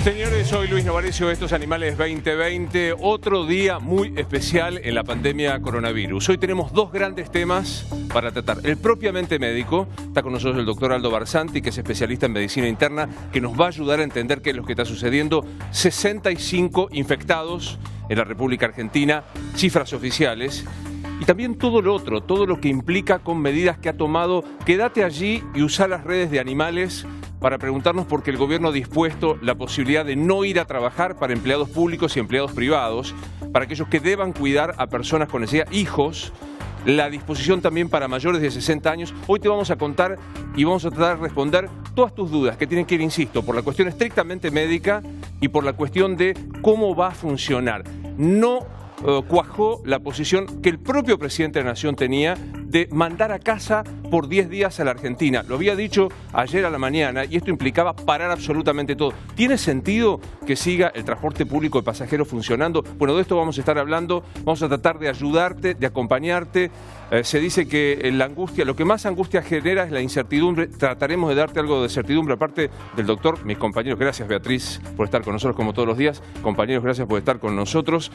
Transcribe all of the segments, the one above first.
Señores, soy Luis Novarecio, esto es Animales 2020, otro día muy especial en la pandemia coronavirus. Hoy tenemos dos grandes temas para tratar. El propiamente médico, está con nosotros el doctor Aldo Barsanti, que es especialista en medicina interna, que nos va a ayudar a entender qué es lo que está sucediendo. 65 infectados en la República Argentina, cifras oficiales. Y también todo lo otro, todo lo que implica con medidas que ha tomado. Quédate allí y usa las redes de Animales para preguntarnos por qué el gobierno ha dispuesto la posibilidad de no ir a trabajar para empleados públicos y empleados privados, para aquellos que deban cuidar a personas con necesidad, hijos, la disposición también para mayores de 60 años. Hoy te vamos a contar y vamos a tratar de responder todas tus dudas que tienen que ir, insisto, por la cuestión estrictamente médica y por la cuestión de cómo va a funcionar. No cuajó la posición que el propio presidente de la Nación tenía de mandar a casa por 10 días a la Argentina. Lo había dicho ayer a la mañana y esto implicaba parar absolutamente todo. ¿Tiene sentido que siga el transporte público de pasajeros funcionando? Bueno, de esto vamos a estar hablando, vamos a tratar de ayudarte, de acompañarte. Se dice que la angustia, lo que más angustia genera es la incertidumbre. Trataremos de darte algo de certidumbre, aparte del doctor, mis compañeros. Gracias, Beatriz, por estar con nosotros como todos los días. Compañeros, gracias por estar con nosotros.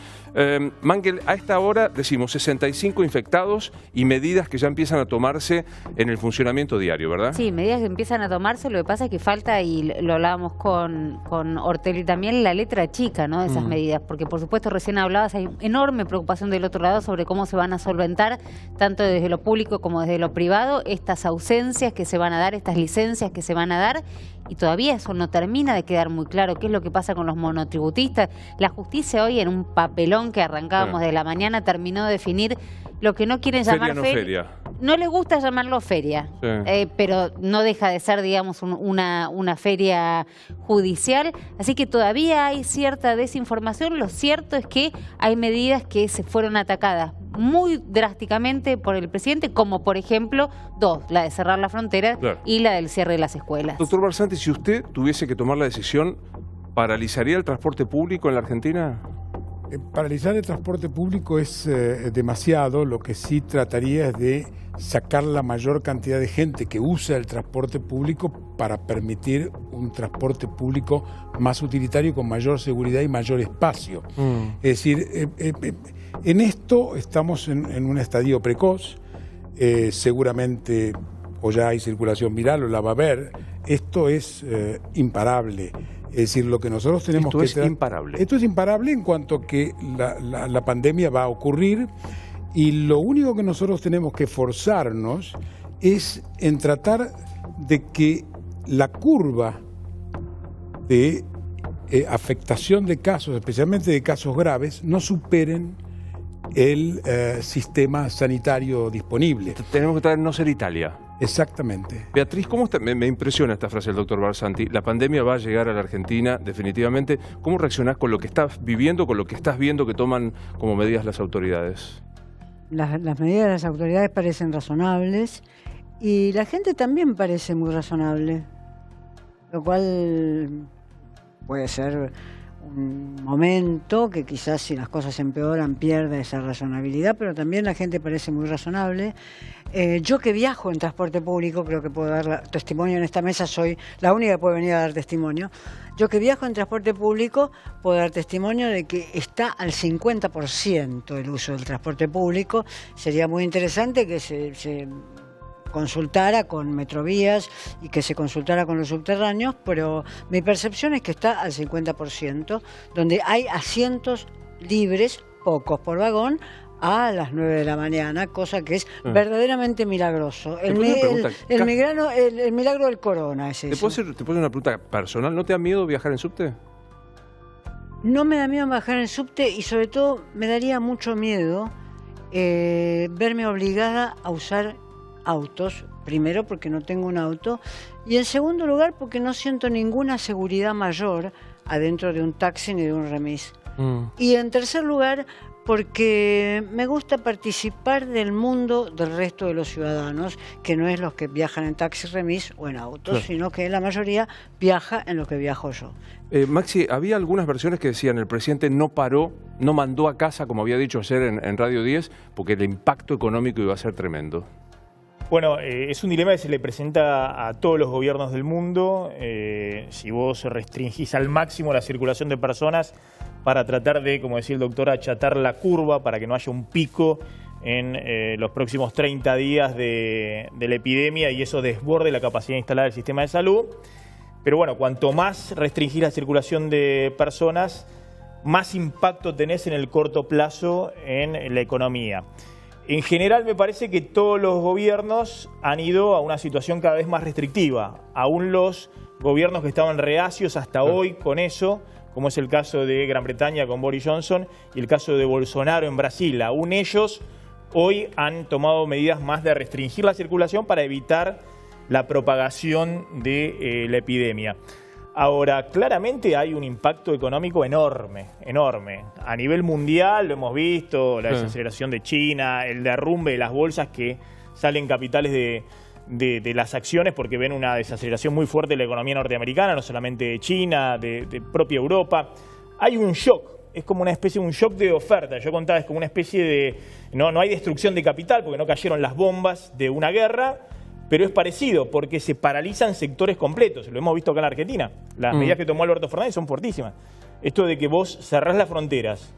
Mangel, a esta hora decimos 65 infectados y medidas que ya empiezan a tomarse en el funcionamiento diario, ¿verdad? Sí, medidas que empiezan a tomarse. Lo que pasa es que falta, y lo hablábamos con Ortelli también, la letra chica, ¿no?, de esas medidas, porque por supuesto recién hablabas, hay enorme preocupación del otro lado sobre cómo se van a solventar, tanto desde lo público como desde lo privado, estas ausencias que se van a dar, estas licencias que se van a dar, y todavía eso no termina de quedar muy claro qué es lo que pasa con los monotributistas. La justicia hoy, en un papelón que arrancábamos de la mañana, terminó de definir lo que no quieren llamar feria. No les gusta llamarlo feria, pero no deja de ser, digamos, una feria judicial. Así que todavía hay cierta desinformación. Lo cierto es que hay medidas que se fueron atacadas muy drásticamente por el presidente, como por ejemplo la de cerrar la frontera y la del cierre de las escuelas. Doctor Barsanti, si usted tuviese que tomar la decisión, ¿paralizaría el transporte público en la Argentina? Paralizar el transporte público es demasiado. Lo que sí trataría es de sacar la mayor cantidad de gente que usa el transporte público para permitir un transporte público más utilitario, con mayor seguridad y mayor espacio. Es decir, en esto estamos en un estadio precoz. Seguramente o ya hay circulación viral o la va a haber. Esto es imparable. Es decir, lo que nosotros tenemos que... Esto es imparable. Esto es imparable en cuanto que la pandemia va a ocurrir, y lo único que nosotros tenemos que forzarnos es en tratar de que la curva de afectación de casos, especialmente de casos graves, no superen el sistema sanitario disponible. Tenemos que tratar de no ser Italia. Exactamente. Beatriz, ¿cómo está? Me impresiona esta frase del doctor Barsanti. La pandemia va a llegar a la Argentina definitivamente. ¿Cómo reaccionás con lo que estás viviendo, con lo que estás viendo que toman como medidas las autoridades? Las medidas de las autoridades parecen razonables y la gente también parece muy razonable, lo cual puede ser un momento que quizás, si las cosas empeoran, pierda esa razonabilidad, pero también la gente parece muy razonable. Yo, que viajo en transporte público, creo que puedo dar testimonio en esta mesa, soy la única que puede venir a dar testimonio. Yo, que viajo en transporte público, puedo dar testimonio de que está al 50% el uso del transporte público. Sería muy interesante que se consultara con Metrovías y que se consultara con los subterráneos, pero mi percepción es que está al 50%, donde hay asientos libres, pocos por vagón, a las 9 de la mañana, cosa que es verdaderamente milagroso. El milagro del corona es eso. ¿Te puedo hacer una pregunta personal? ¿No te da miedo viajar en subte? No me da miedo viajar en subte, y sobre todo me daría mucho miedo verme obligada a usar autos. Primero, porque no tengo un auto, y en segundo lugar, porque no siento ninguna seguridad mayor adentro de un taxi ni de un remis. Y en tercer lugar, porque me gusta participar del mundo del resto de los ciudadanos, que no es los que viajan en taxi, remis o en autos, sino que la mayoría viaja en lo que viajo yo. Maxi, había algunas versiones que decían el presidente no paró, no mandó a casa, como había dicho ayer en Radio 10, porque el impacto económico iba a ser tremendo. Bueno, es un dilema que se le presenta a todos los gobiernos del mundo. Si vos restringís al máximo la circulación de personas para tratar de, como decía el doctor, achatar la curva para que no haya un pico en los próximos 30 días de la epidemia y eso desborde la capacidad instalada del sistema de salud. Pero bueno, cuanto más restringís la circulación de personas, más impacto tenés en el corto plazo en la economía. En general me parece que todos los gobiernos han ido a una situación cada vez más restrictiva. Aún los gobiernos que estaban reacios hasta hoy con eso, como es el caso de Gran Bretaña con Boris Johnson y el caso de Bolsonaro en Brasil, aún ellos hoy han tomado medidas más de restringir la circulación para evitar la propagación de la epidemia. Ahora, claramente hay un impacto económico enorme, enorme. A nivel mundial lo hemos visto, la desaceleración de China, el derrumbe de las bolsas que salen capitales de las acciones porque ven una desaceleración muy fuerte de la economía norteamericana, no solamente de China, de propia Europa. Hay un shock, es como una especie de un shock de oferta. Yo contaba, es como una especie de... No hay destrucción de capital porque no cayeron las bombas de una guerra, pero es parecido porque se paralizan sectores completos. Lo hemos visto acá en la Argentina. Las medidas que tomó Alberto Fernández son fortísimas. Esto de que vos cerrás las fronteras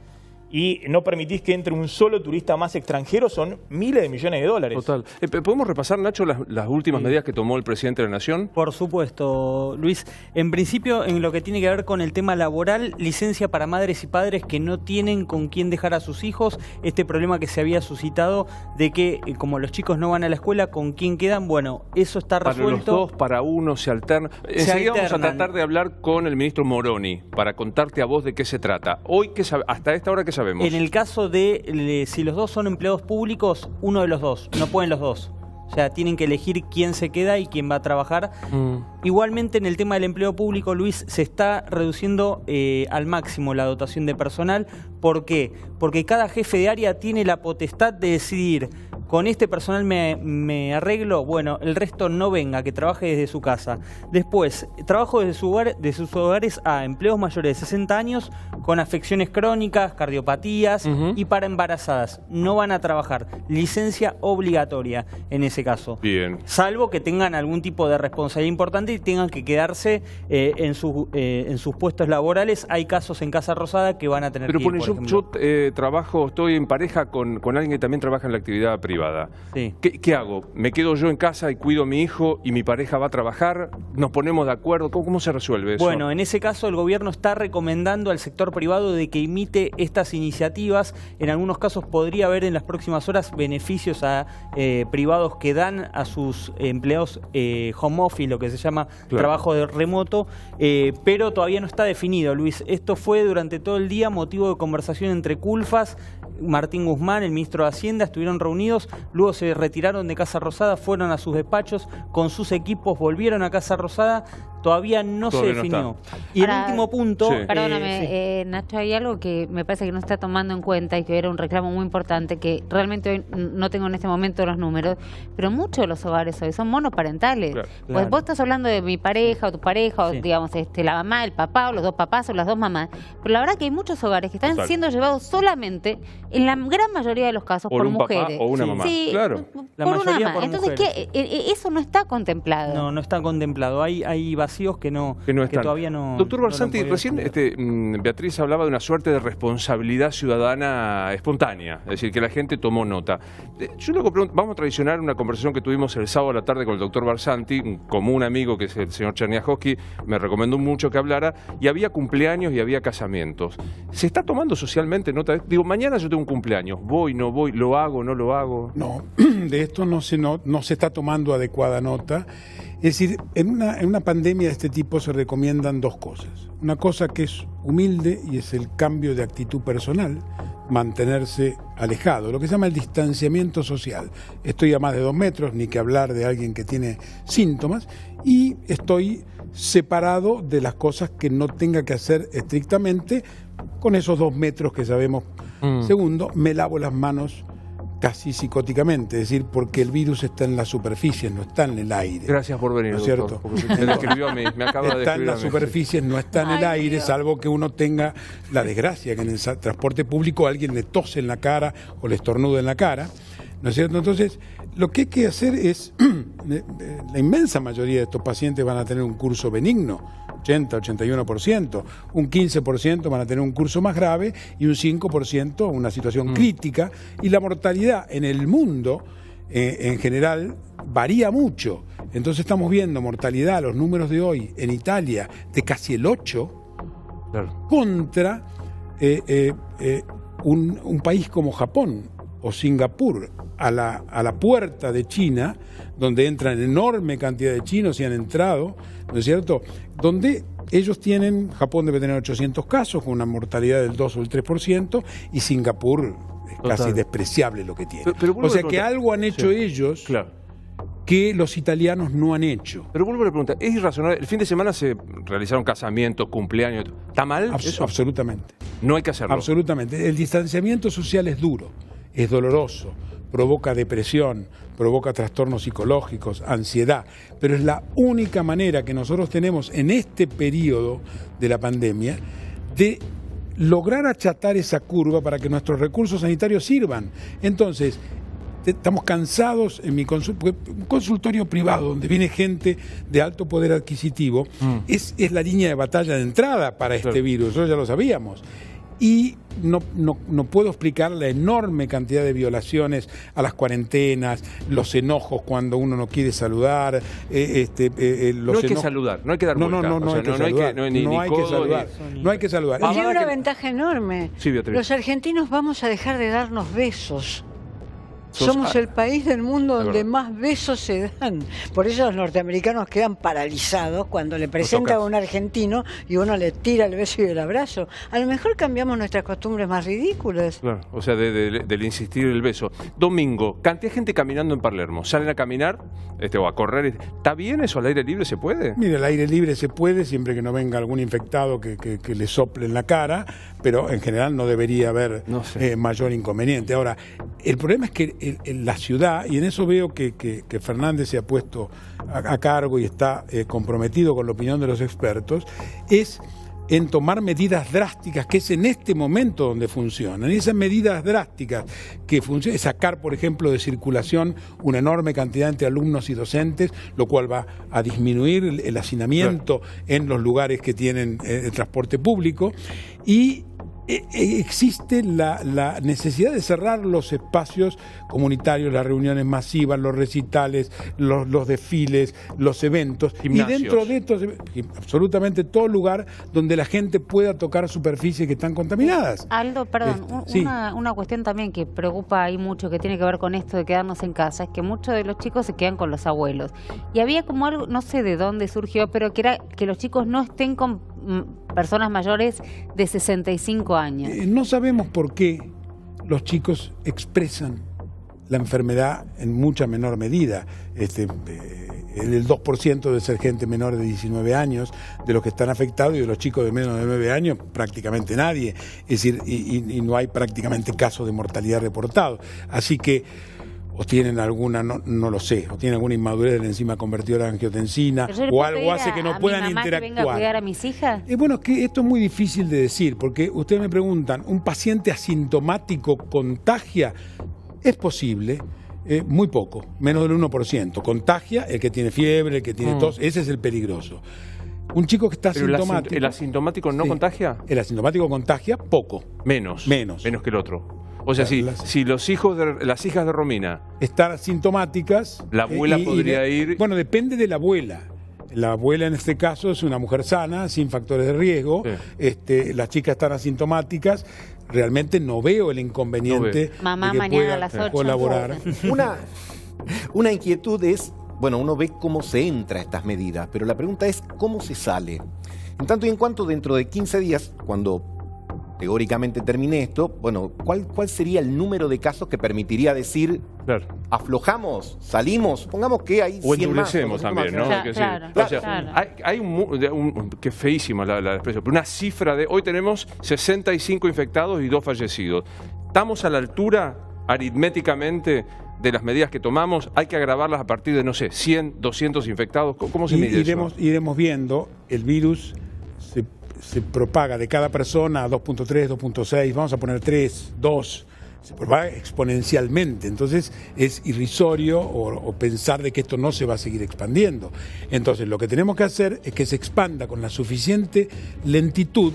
y no permitís que entre un solo turista más extranjero son miles de millones de dólares. Total. ¿Podemos repasar, Nacho, las últimas medidas que tomó el presidente de la Nación? Por supuesto, Luis. En principio, en lo que tiene que ver con el tema laboral, licencia para madres y padres que no tienen con quién dejar a sus hijos. Este problema que se había suscitado de que, como los chicos no van a la escuela, ¿con quién quedan? Bueno, eso está resuelto. Para los dos, para uno, se alterna. Enseguida vamos a tratar de hablar con el ministro Moroni para contarte a vos de qué se trata. Hoy, hasta esta hora, ¿qué sabemos? En el caso de si los dos son empleados públicos, uno de los dos, no pueden los dos. O sea, tienen que elegir quién se queda y quién va a trabajar. Igualmente, en el tema del empleo público, Luis, se está reduciendo al máximo la dotación de personal. ¿Por qué? Porque cada jefe de área tiene la potestad de decidir: con este personal me arreglo, bueno, el resto no venga, que trabaje desde su casa. Después, trabajo desde sus hogares a empleos mayores de 60 años con afecciones crónicas, cardiopatías y para embarazadas. No van a trabajar. Licencia obligatoria en ese caso. Bien. Salvo que tengan algún tipo de responsabilidad importante y tengan que quedarse en sus puestos laborales. Hay casos en Casa Rosada que van a tener que ir, por ejemplo. Yo estoy en pareja con alguien que también trabaja en la actividad privada. Sí. ¿Qué hago? ¿Me quedo yo en casa y cuido a mi hijo y mi pareja va a trabajar? ¿Nos ponemos de acuerdo? ¿Cómo se resuelve eso? Bueno, en ese caso el gobierno está recomendando al sector privado de que imite estas iniciativas. En algunos casos podría haber en las próximas horas beneficios a privados que dan a sus empleados home office, lo que se llama trabajo de remoto, pero todavía no está definido, Luis. Esto fue durante todo el día motivo de conversación entre Culfas. Martín Guzmán, el ministro de Hacienda, estuvieron reunidos, luego se retiraron de Casa Rosada, fueron a sus despachos con sus equipos, volvieron a Casa Rosada, todavía no se definió. Y el último punto... Perdóname, Nacho, hay algo que me parece que no está tomando en cuenta y que era un reclamo muy importante, que realmente hoy no tengo en este momento los números, pero muchos de los hogares hoy son monoparentales. Pues vos estás hablando de mi pareja o tu pareja, o digamos la mamá, el papá, o los dos papás o las dos mamás, pero la verdad que hay muchos hogares que están siendo llevados solamente, en la gran mayoría de los casos, por mujeres. Papá o una mamá. Sí, claro. La mayoría por entonces, mujeres. Eso no está contemplado. No está contemplado. Hay vacíos que todavía no. Doctor Barsanti, recién Beatriz hablaba de una suerte de responsabilidad ciudadana espontánea, es decir, que la gente tomó nota. Yo le pregunto, vamos a traicionar una conversación que tuvimos el sábado a la tarde con el doctor Barsanti, un común amigo que es el señor Cherniakowski, me recomendó mucho que hablara, y había cumpleaños y había casamientos. ¿Se está tomando socialmente nota? Digo, mañana yo tengo un cumpleaños, voy, no voy, lo hago, no lo hago. No, de esto no se está tomando adecuada nota. Es decir, en una pandemia de este tipo se recomiendan dos cosas. Una cosa que es humilde y es el cambio de actitud personal, mantenerse alejado, lo que se llama el distanciamiento social. Estoy a más de 2 metros, ni que hablar de alguien que tiene síntomas, y estoy separado de las cosas que no tenga que hacer estrictamente con esos 2 metros que sabemos. Segundo, me lavo las manos casi psicóticamente, es decir, porque el virus está en la superficie, no está en el aire. Gracias por venir, ¿no es cierto? Me describió a mí, me acaba de describir. Está en la superficie, no está en el aire, salvo que uno tenga la desgracia que en el transporte público alguien le tose en la cara o le estornude en la cara. ¿no es cierto? Entonces, lo que hay que hacer es, la inmensa mayoría de estos pacientes van a tener un curso benigno, 80, 81%, un 15% van a tener un curso más grave y un 5% una situación crítica, y la mortalidad en el mundo en general varía mucho. Entonces estamos viendo mortalidad, los números de hoy en Italia de casi el 8%, contra un país como Japón o Singapur, a la puerta de China, donde entran enorme cantidad de chinos y han entrado, ¿no es cierto?, donde ellos tienen, Japón debe tener 800 casos con una mortalidad del 2 o el 3%, y Singapur es casi despreciable lo que tiene. Pero o sea que algo han hecho ellos que los italianos no han hecho. Pero vuelvo a la pregunta, ¿es irrazonable? El fin de semana se realizaron casamientos, cumpleaños. ¿Está mal eso? Absolutamente. No hay que hacerlo. Absolutamente. El distanciamiento social es duro, es doloroso, provoca depresión, provoca trastornos psicológicos, ansiedad, pero es la única manera que nosotros tenemos en este periodo de la pandemia de lograr achatar esa curva para que nuestros recursos sanitarios sirvan. Entonces, estamos cansados en mi consultorio privado, donde viene gente de alto poder adquisitivo, es la línea de batalla de entrada para este virus, eso ya lo sabíamos. Y no puedo explicar la enorme cantidad de violaciones a las cuarentenas, los enojos cuando uno no quiere saludar. No hay que saludar, no hay que dar vuelta. No hay que saludar. Tiene una ventaja enorme. Sí, los argentinos vamos a dejar de darnos besos. Somos el país del mundo donde más besos se dan. Por eso los norteamericanos quedan paralizados cuando le presentan a un argentino y uno le tira el beso y el abrazo. A lo mejor cambiamos nuestras costumbres más ridículas. Claro, o sea, del insistir el beso. Domingo, cantidad de gente caminando en Palermo. ¿Salen a caminar o a correr? ¿Está bien eso? ¿Al aire libre se puede? Mire, al aire libre se puede, siempre que no venga algún infectado que le sople en la cara, pero en general no debería haber mayor inconveniente. Ahora, el problema es que en la ciudad, y en eso veo que Fernández se ha puesto a cargo y está comprometido con la opinión de los expertos, es en tomar medidas drásticas, que es en este momento donde funcionan. Y esas medidas drásticas que funcionan es sacar, por ejemplo, de circulación una enorme cantidad entre alumnos y docentes, lo cual va a disminuir el hacinamiento en los lugares que tienen el transporte público, y existe la necesidad de cerrar los espacios comunitarios, las reuniones masivas, los recitales, los desfiles, los eventos, gimnasios. Y dentro de estos, absolutamente todo lugar donde la gente pueda tocar superficies que están contaminadas. Aldo, perdón, una cuestión también que preocupa ahí mucho, que tiene que ver con esto de quedarnos en casa, es que muchos de los chicos se quedan con los abuelos. Y había como algo, no sé de dónde surgió, pero que era que los chicos no estén con personas mayores de 65 años. No sabemos por qué los chicos expresan la enfermedad en mucha menor medida. El 2% debe ser gente menor de 19 años de los que están afectados, y de los chicos de menos de 9 años prácticamente nadie. Es decir, y no hay prácticamente casos de mortalidad reportados. Así que o tienen alguna, no lo sé, o tienen alguna inmadurez de la enzima convertidora de angiotensina, o algo hace que no puedan interactuar. ¿Que venga a cuidar a mis hijas? Bueno, que esto es muy difícil de decir, porque ustedes me preguntan, ¿un paciente asintomático contagia? Es posible, muy poco, menos del 1%. Contagia el que tiene fiebre, el que tiene tos, ese es el peligroso. Un chico que está asintomático... ¿El asintomático no contagia? El asintomático contagia poco. Menos que el otro. O sea, si las hijas de Romina están asintomáticas, la abuela podría ir... Bueno, depende de la abuela. La abuela en este caso es una mujer sana, sin factores de riesgo. Las chicas están asintomáticas. Realmente no veo el inconveniente Mamá, de que mañana pueda a las 8. colaborar. Una inquietud es, bueno, uno ve cómo se entra a estas medidas, pero la pregunta es cómo se sale. En tanto y en cuanto dentro de 15 días, cuando teóricamente termine esto, bueno, ¿cuál sería el número de casos que permitiría decir, aflojamos, salimos, pongamos que hay 100 o endurecemos también, ¿no? Claro. Hay que es feísima la expresión, pero una cifra de, hoy tenemos 65 infectados y 2 fallecidos. ¿Estamos a la altura aritméticamente de las medidas que tomamos? ¿Hay que agravarlas a partir de, no sé, 100, 200 infectados? ¿Cómo se mide eso? Iremos viendo, el virus se propaga de cada persona a 2.3, 2.6, vamos a poner 3, 2, va exponencialmente. Entonces es irrisorio o pensar de que esto no se va a seguir expandiendo. Entonces lo que tenemos que hacer es que se expanda con la suficiente lentitud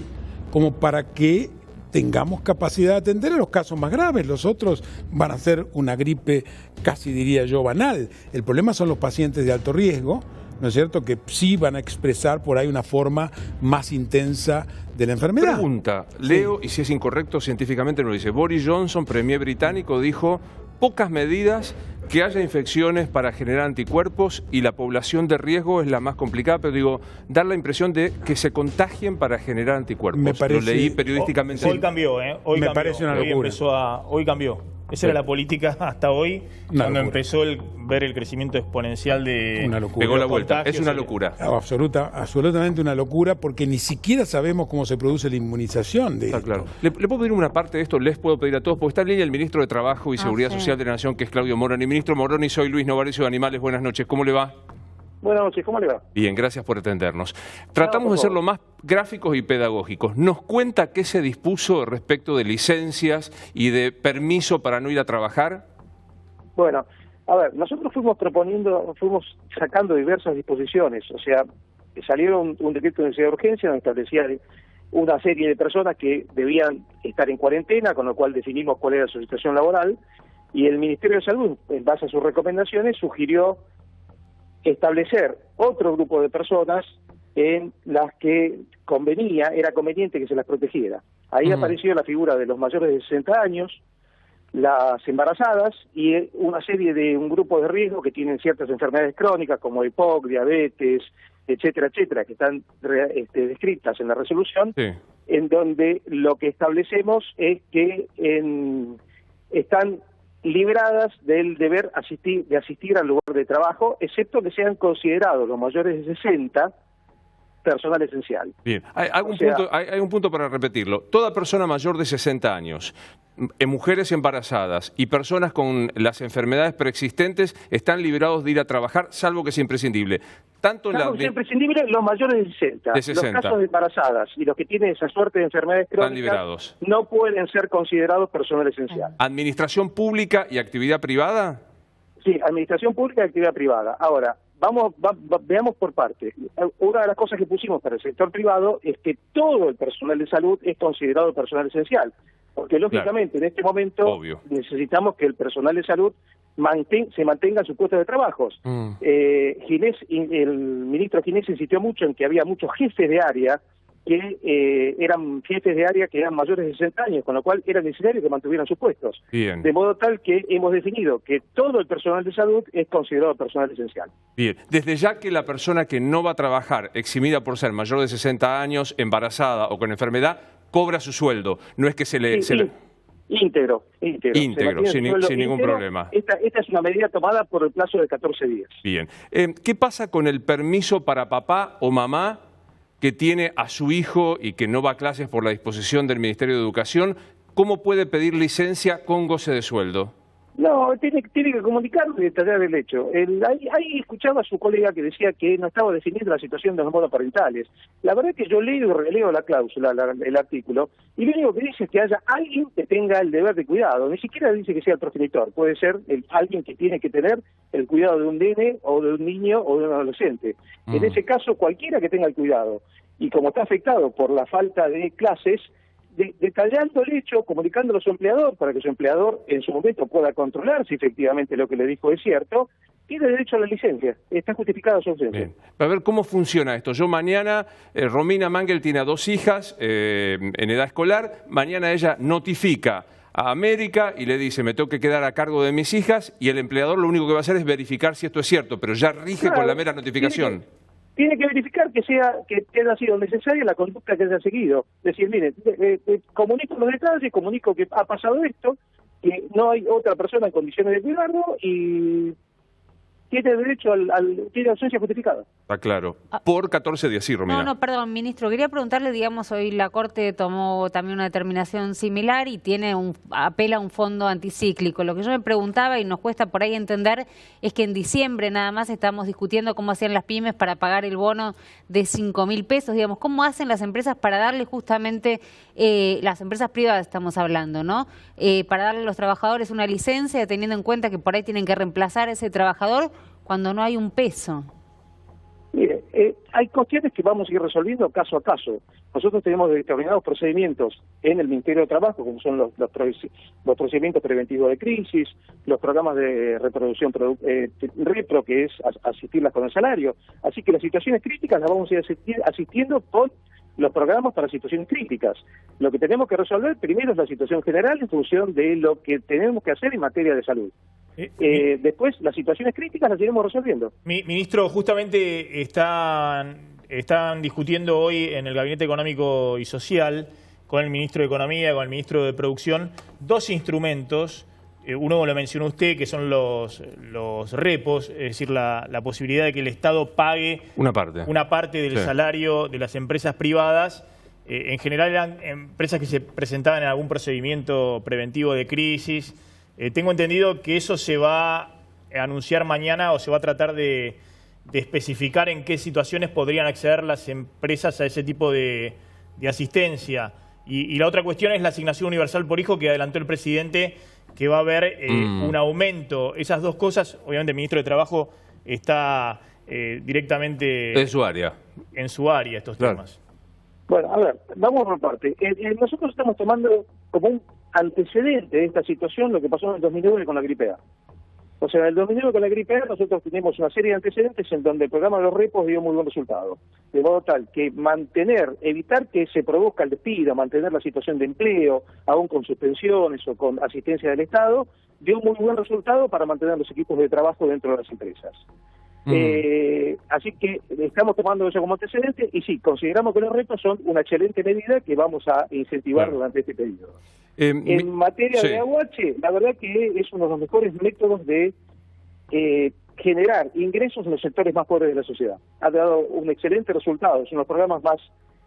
como para que tengamos capacidad de atender a los casos más graves. Los otros van a ser una gripe, casi diría yo, banal. El problema son los pacientes de alto riesgo, ¿no es cierto?, que sí van a expresar por ahí una forma más intensa de la enfermedad. Pregunta, leo, y si es incorrecto científicamente no lo dice, Boris Johnson, premier británico, dijo pocas medidas, que haya infecciones para generar anticuerpos y la población de riesgo es la más complicada, pero digo, dar la impresión de que se contagien para generar anticuerpos. Me parece, lo leí periodísticamente. Hoy cambió, Hoy me cambió. Parece una locura. Hoy cambió. Esa era la política hasta hoy, cuando empezó ver el crecimiento exponencial de una locura. Pegó la vuelta. Es una locura. Absolutamente una locura, porque ni siquiera sabemos cómo se produce la inmunización de esto. Claro. ¿Le puedo pedir una parte de esto? Les puedo pedir a todos, porque está en línea el ministro de Trabajo y Seguridad Social de la Nación, que es Claudio Moroni. Ministro Moroni, soy Luis Novarecio de Animales. Buenas noches. ¿Cómo le va? Buenas noches, ¿cómo le va? Bien, gracias por atendernos. Tratamos de ser lo más gráficos y pedagógicos. ¿Nos cuenta qué se dispuso respecto de licencias y de permiso para no ir a trabajar? Bueno, a ver, nosotros fuimos sacando diversas disposiciones. O sea, salió un decreto de necesidad de urgencia donde establecía una serie de personas que debían estar en cuarentena, con lo cual definimos cuál era su situación laboral, y el Ministerio de Salud, en base a sus recomendaciones, sugirió establecer otro grupo de personas en las que era conveniente que se las protegiera. Ahí apareció la figura de los mayores de 60 años, las embarazadas y un grupo de riesgo que tienen ciertas enfermedades crónicas como EPOC, diabetes, etcétera, etcétera, que están descritas en la resolución, en donde lo que establecemos es que están libradas del deber de asistir al lugar de trabajo, excepto que sean considerados los mayores de 60 personal esencial. Bien, hay un punto para repetirlo. Toda persona mayor de 60 años, mujeres embarazadas y personas con las enfermedades preexistentes están liberados de ir a trabajar, salvo que sea imprescindible. Salvo que sea imprescindible, los mayores de 60. Los casos de embarazadas y los que tienen esa suerte de enfermedades crónicas no pueden ser considerados personal esencial. ¿Administración pública y actividad privada? Sí, administración pública y actividad privada. Ahora, veamos por partes. Una de las cosas que pusimos para el sector privado es que todo el personal de salud es considerado personal esencial, porque lógicamente en este momento necesitamos que el personal de salud se mantenga en sus puestos de trabajo. El ministro Ginés insistió mucho en que había muchos jefes de área que eran jefes de área que eran mayores de 60 años, con lo cual era necesario que mantuvieran sus puestos. Bien. De modo tal que hemos definido que todo el personal de salud es considerado personal esencial. Bien. Desde ya que la persona que no va a trabajar, eximida por ser mayor de 60 años, embarazada o con enfermedad, cobra su sueldo. No es que Íntegro, sin ningún problema. Esta es una medida tomada por el plazo de 14 días. Bien. ¿Qué pasa con el permiso para papá o mamá que tiene a su hijo y que no va a clases por la disposición del Ministerio de Educación? ¿Cómo puede pedir licencia con goce de sueldo? No, tiene que comunicarlo y detallar el hecho. Ahí escuchaba a su colega que decía que no estaba definiendo la situación de los monoparentales. La verdad es que yo leo y releo la cláusula, el artículo, y lo único que dice es que haya alguien que tenga el deber de cuidado. Ni siquiera dice que sea el progenitor. Puede ser alguien que tiene que tener el cuidado de un nene o de un niño o de un adolescente. En ese caso, cualquiera que tenga el cuidado. Y como está afectado por la falta de clases, detallando el hecho, comunicándolo a su empleador para que su empleador en su momento pueda controlar si efectivamente lo que le dijo es cierto, tiene derecho a la licencia, está justificada su ausencia. Bien. A ver, ¿cómo funciona esto? Yo mañana, Romina Mangel tiene a 2 hijas en edad escolar, mañana ella notifica a América y le dice, me tengo que quedar a cargo de mis hijas, y el empleador lo único que va a hacer es verificar si esto es cierto, pero ya rige con la mera notificación. Tiene que verificar que haya sido necesaria la conducta que haya seguido. Decir, mire, comunico los detalles, comunico que ha pasado esto, que no hay otra persona en condiciones de cuidarlo y tiene derecho tiene ausencia justificada. Está claro. Por 14 días, sí, Romina. No, perdón, ministro. Quería preguntarle, digamos, hoy la Corte tomó también una determinación similar y apela a un fondo anticíclico. Lo que yo me preguntaba, y nos cuesta por ahí entender, es que en diciembre nada más estamos discutiendo cómo hacían las pymes para pagar el bono de 5.000 pesos. Digamos, ¿cómo hacen las empresas para darle justamente, las empresas privadas estamos hablando, ¿no? Para darle a los trabajadores una licencia, teniendo en cuenta que por ahí tienen que reemplazar a ese trabajador cuando no hay un peso? Mire, hay cuestiones que vamos a ir resolviendo caso a caso. Nosotros tenemos determinados procedimientos en el Ministerio de Trabajo, como son los procedimientos preventivos de crisis, los programas de reproducción repro, que es asistirlas con el salario. Así que las situaciones críticas las vamos a ir asistiendo con los programas para situaciones críticas. Lo que tenemos que resolver primero es la situación general en función de lo que tenemos que hacer en materia de salud. Después, las situaciones críticas las iremos resolviendo. Ministro, justamente están discutiendo hoy en el Gabinete Económico y Social con el Ministro de Economía, con el Ministro de Producción, dos instrumentos. Uno lo mencionó usted, que son los repos, es decir, la posibilidad de que el Estado pague una parte del salario de las empresas privadas. En general eran empresas que se presentaban en algún procedimiento preventivo de crisis. Tengo entendido que eso se va a anunciar mañana o se va a tratar de especificar en qué situaciones podrían acceder las empresas a ese tipo de asistencia. Y la otra cuestión es la asignación universal por hijo que adelantó el presidente, que va a haber un aumento. Esas dos cosas, obviamente el ministro de Trabajo está directamente en su área estos temas. Bueno, a ver, vamos por parte. Nosotros estamos tomando como un antecedente de esta situación lo que pasó en el 2009 con la gripe A. O sea, en el 2009 con la gripe A nosotros tenemos una serie de antecedentes en donde el programa de los repos dio muy buen resultado. De modo tal que evitar que se produzca el despido, mantener la situación de empleo, aún con suspensiones o con asistencia del Estado, dio muy buen resultado para mantener los equipos de trabajo dentro de las empresas. Así que estamos tomando eso como antecedente y sí, consideramos que los retos son una excelente medida que vamos a incentivar durante este periodo. En materia de AUH, la verdad que es uno de los mejores métodos de generar ingresos en los sectores más pobres de la sociedad. Ha dado un excelente resultado, son los programas más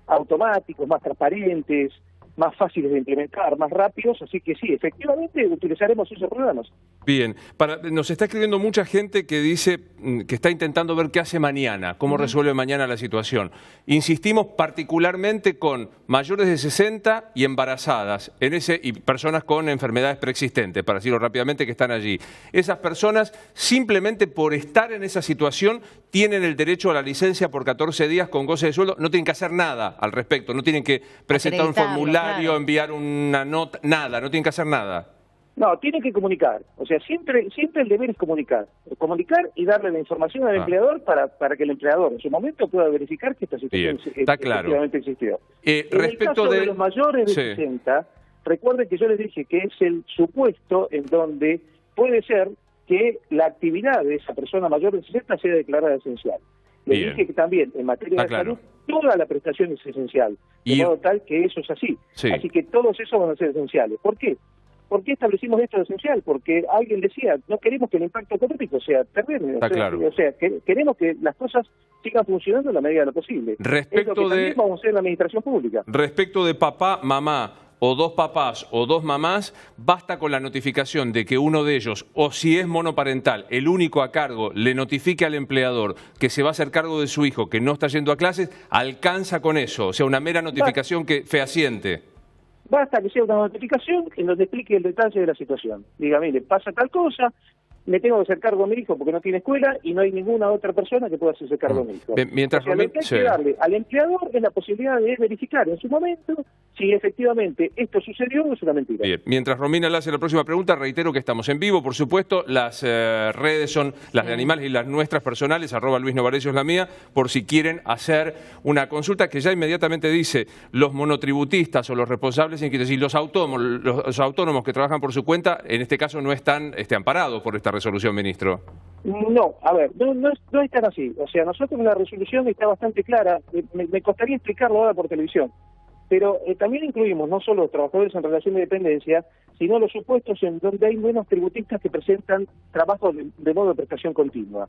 automáticos, más transparentes, más fáciles de implementar, más rápidos, así que sí, efectivamente utilizaremos esos programas. Bien, nos está escribiendo mucha gente que dice que está intentando ver qué hace mañana, cómo resuelve mañana la situación. Insistimos particularmente con mayores de 60 y embarazadas, y personas con enfermedades preexistentes, para decirlo rápidamente, que están allí. Esas personas, simplemente por estar en esa situación, tienen el derecho a la licencia por 14 días con goce de sueldo, no tienen que hacer nada al respecto, no tienen que presentar un formulario, enviar una nota, nada, no tienen que hacer nada. No, tienen que comunicar. O sea, siempre el deber es comunicar. Comunicar y darle la información al empleador para que el empleador en su momento pueda verificar que esta situación efectivamente existió. En el caso de los mayores de 60, recuerden que yo les dije que es el supuesto en donde puede ser que la actividad de esa persona mayor de 60 sea declarada esencial. Les dije que también en materia de salud toda la prestación es esencial, de modo tal que eso es así. Así que todos esos van a ser esenciales. ¿Por qué? ¿Por qué establecimos esto de esencial? Porque alguien decía, no queremos que el impacto económico sea terrible. O sea, queremos que las cosas sigan funcionando en la medida de lo posible. Es lo que también vamos a hacer en la administración pública. Respecto de papá, mamá, o dos papás o dos mamás, basta con la notificación de que uno de ellos, o si es monoparental, el único a cargo, le notifique al empleador que se va a hacer cargo de su hijo, que no está yendo a clases, alcanza con eso. O sea, una mera notificación fehaciente. Basta que sea una notificación que nos explique el detalle de la situación. Diga, mire, pasa tal cosa, me tengo que hacer cargo de mi hijo porque no tiene escuela y no hay ninguna otra persona que pueda hacerse cargo de mi hijo. Mientras lo que hay que darle al empleador es la posibilidad de verificar en su momento si efectivamente esto sucedió o es una mentira. Bien. Mientras Romina le hace la próxima pregunta, reitero que estamos en vivo, por supuesto. Las redes son las de Animales y las nuestras personales, @LuisNovarecio es la mía, por si quieren hacer una consulta que ya inmediatamente dice los monotributistas o los responsables, y los autónomos que trabajan por su cuenta, en este caso no están amparados por esta resolución, ministro. No, a ver, no es tan así. O sea, nosotros la resolución está bastante clara. Me costaría explicarlo ahora por televisión. Pero también incluimos no solo los trabajadores en relación de dependencia, sino los supuestos en donde hay menos tributistas que presentan trabajos de modo de prestación continua.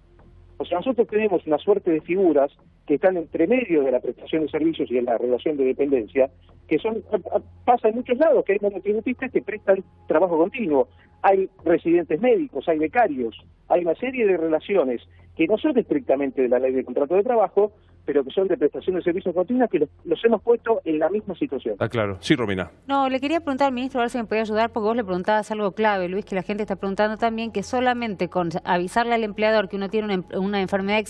O sea, nosotros tenemos una suerte de figuras que están entre medio de la prestación de servicios y de la relación de dependencia, que pasa en muchos lados, que hay monotributistas que prestan trabajo continuo. Hay residentes médicos, hay becarios, hay una serie de relaciones que no son estrictamente de la ley de contrato de trabajo, pero que son de prestación de servicios continuos, que los hemos puesto en la misma situación. Ah, claro. Sí, Romina. No, le quería preguntar al ministro a ver si me podía ayudar, porque vos le preguntabas algo clave, Luis, que la gente está preguntando también, que solamente con avisarle al empleador que uno tiene una enfermedad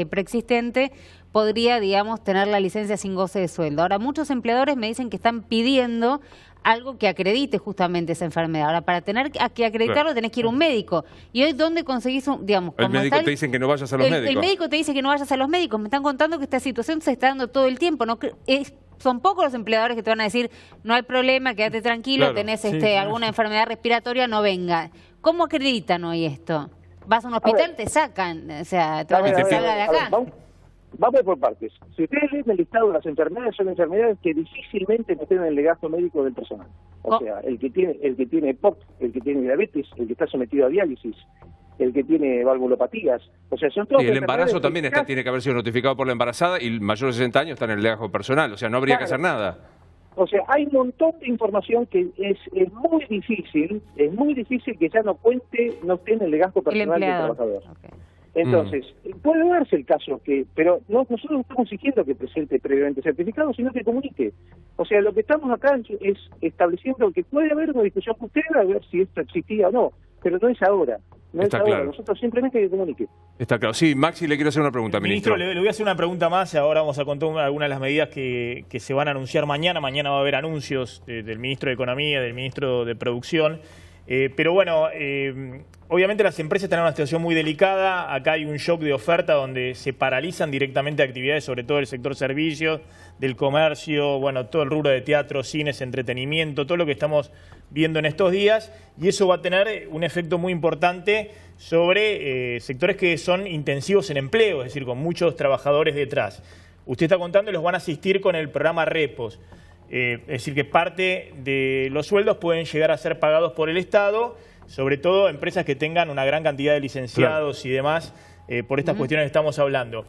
preexistente, podría, digamos, tener la licencia sin goce de sueldo. Ahora, muchos empleadores me dicen que están pidiendo algo que acredite justamente esa enfermedad. Ahora, para tener que acreditarlo tenés que ir a un médico. Y hoy, ¿dónde conseguís digamos? El médico te dicen que no vayas a los médicos. El médico te dice que no vayas a los médicos. Me están contando que esta situación se está dando todo el tiempo. ¿No? Son pocos los empleadores que te van a decir, no hay problema, quédate tranquilo, claro. tenés alguna enfermedad respiratoria, no venga. ¿Cómo acreditan hoy esto? Vas a un hospital, te sacan, o sea, te van a sacar de acá. Vamos por partes. Si ustedes leen el listado de las enfermedades, son enfermedades que difícilmente no tienen el legajo médico del personal. O sea, el que tiene EPOC, el que tiene diabetes, el que está sometido a diálisis, el que tiene valvulopatías. O sea, son todos. Y el embarazo también tiene que haber sido notificado por la embarazada, y mayor de 60 años está en el legajo personal. O sea, no habría que hacer nada. O sea, hay un montón de información que es muy difícil que ya no esté en el legajo personal del trabajador. Okay. Entonces, puede darse el caso pero nosotros no estamos exigiendo que presente previamente certificado, sino que comunique. O sea, lo que estamos acá es estableciendo que puede haber una discusión posterior a ver si esto existía o no, pero no es ahora. No Está es ahora. Claro. Nosotros simplemente que comunique. Está claro. Sí, Maxi, le quiero hacer una pregunta, ministro. Le voy a hacer una pregunta más. Ahora vamos a contar algunas de las medidas que se van a anunciar mañana. Mañana va a haber anuncios del ministro de Economía, del ministro de Producción. Pero bueno, obviamente las empresas están en una situación muy delicada. Acá hay un shock de oferta donde se paralizan directamente actividades, sobre todo del sector servicios, del comercio, bueno, todo el rubro de teatro, cines, entretenimiento, todo lo que estamos viendo en estos días. Y eso va a tener un efecto muy importante sobre sectores que son intensivos en empleo, es decir, con muchos trabajadores detrás. Usted está contando y los van a asistir con el programa Repos. Es decir, que parte de los sueldos pueden llegar a ser pagados por el Estado, sobre todo empresas que tengan una gran cantidad de licenciados y demás, por estas cuestiones que estamos hablando.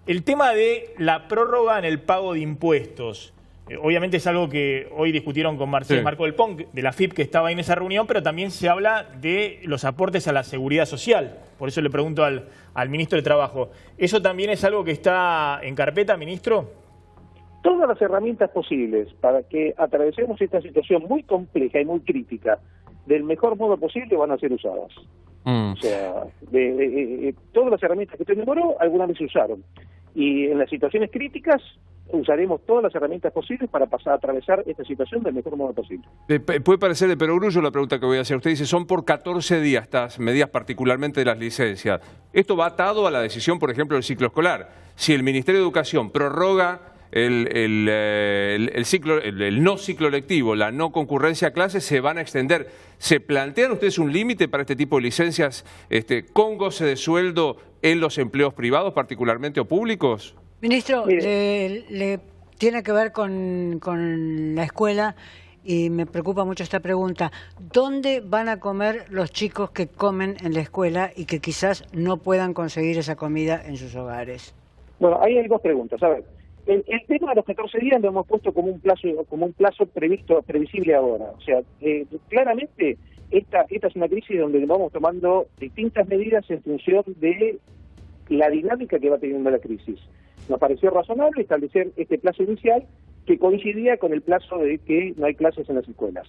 El tema de la prórroga en el pago de impuestos, obviamente es algo que hoy discutieron con Marco del Pont, de la FIP, que estaba ahí en esa reunión, pero también se habla de los aportes a la seguridad social. Por eso le pregunto al ministro de Trabajo, ¿eso también es algo que está en carpeta, ministro? Todas las herramientas posibles para que atravesemos esta situación muy compleja y muy crítica del mejor modo posible van a ser usadas. O sea, todas las herramientas que usted nombró, algunas veces se usaron. Y en las situaciones críticas usaremos todas las herramientas posibles para pasar a atravesar esta situación del mejor modo posible. Puede parecer de perogrullo la pregunta que voy a hacer. Usted dice, son por 14 días estas medidas, particularmente de las licencias. Esto va atado a la decisión, por ejemplo, del ciclo escolar. Si el Ministerio de Educación prorroga el no ciclo lectivo, la no concurrencia a clases, se van a extender. ¿Se plantean ustedes un límite para este tipo de licencias con goce de sueldo en los empleos privados, particularmente o públicos? Ministro, le tiene que ver con la escuela y me preocupa mucho esta pregunta. ¿Dónde van a comer los chicos que comen en la escuela y que quizás no puedan conseguir esa comida en sus hogares? Bueno, ahí hay dos preguntas. A ver, el tema de los 14 días lo hemos puesto como un plazo previsible ahora. O sea, claramente esta es una crisis donde vamos tomando distintas medidas en función de la dinámica que va teniendo la crisis. Nos pareció razonable establecer este plazo inicial que coincidía con el plazo de que no hay clases en las escuelas.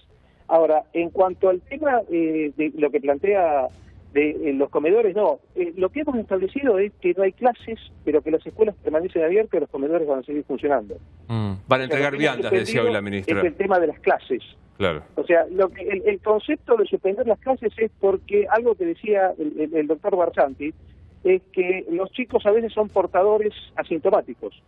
Ahora, en cuanto al tema de lo que plantea de los comedores, lo que hemos establecido es que no hay clases, pero que las escuelas permanecen abiertas y los comedores van a seguir funcionando. Van a entregar viandas, decía hoy la ministra. Es el tema de las clases. Claro. O sea, el concepto de suspender las clases es porque algo que decía el doctor Barsanti es que los chicos a veces son portadores asintomáticos.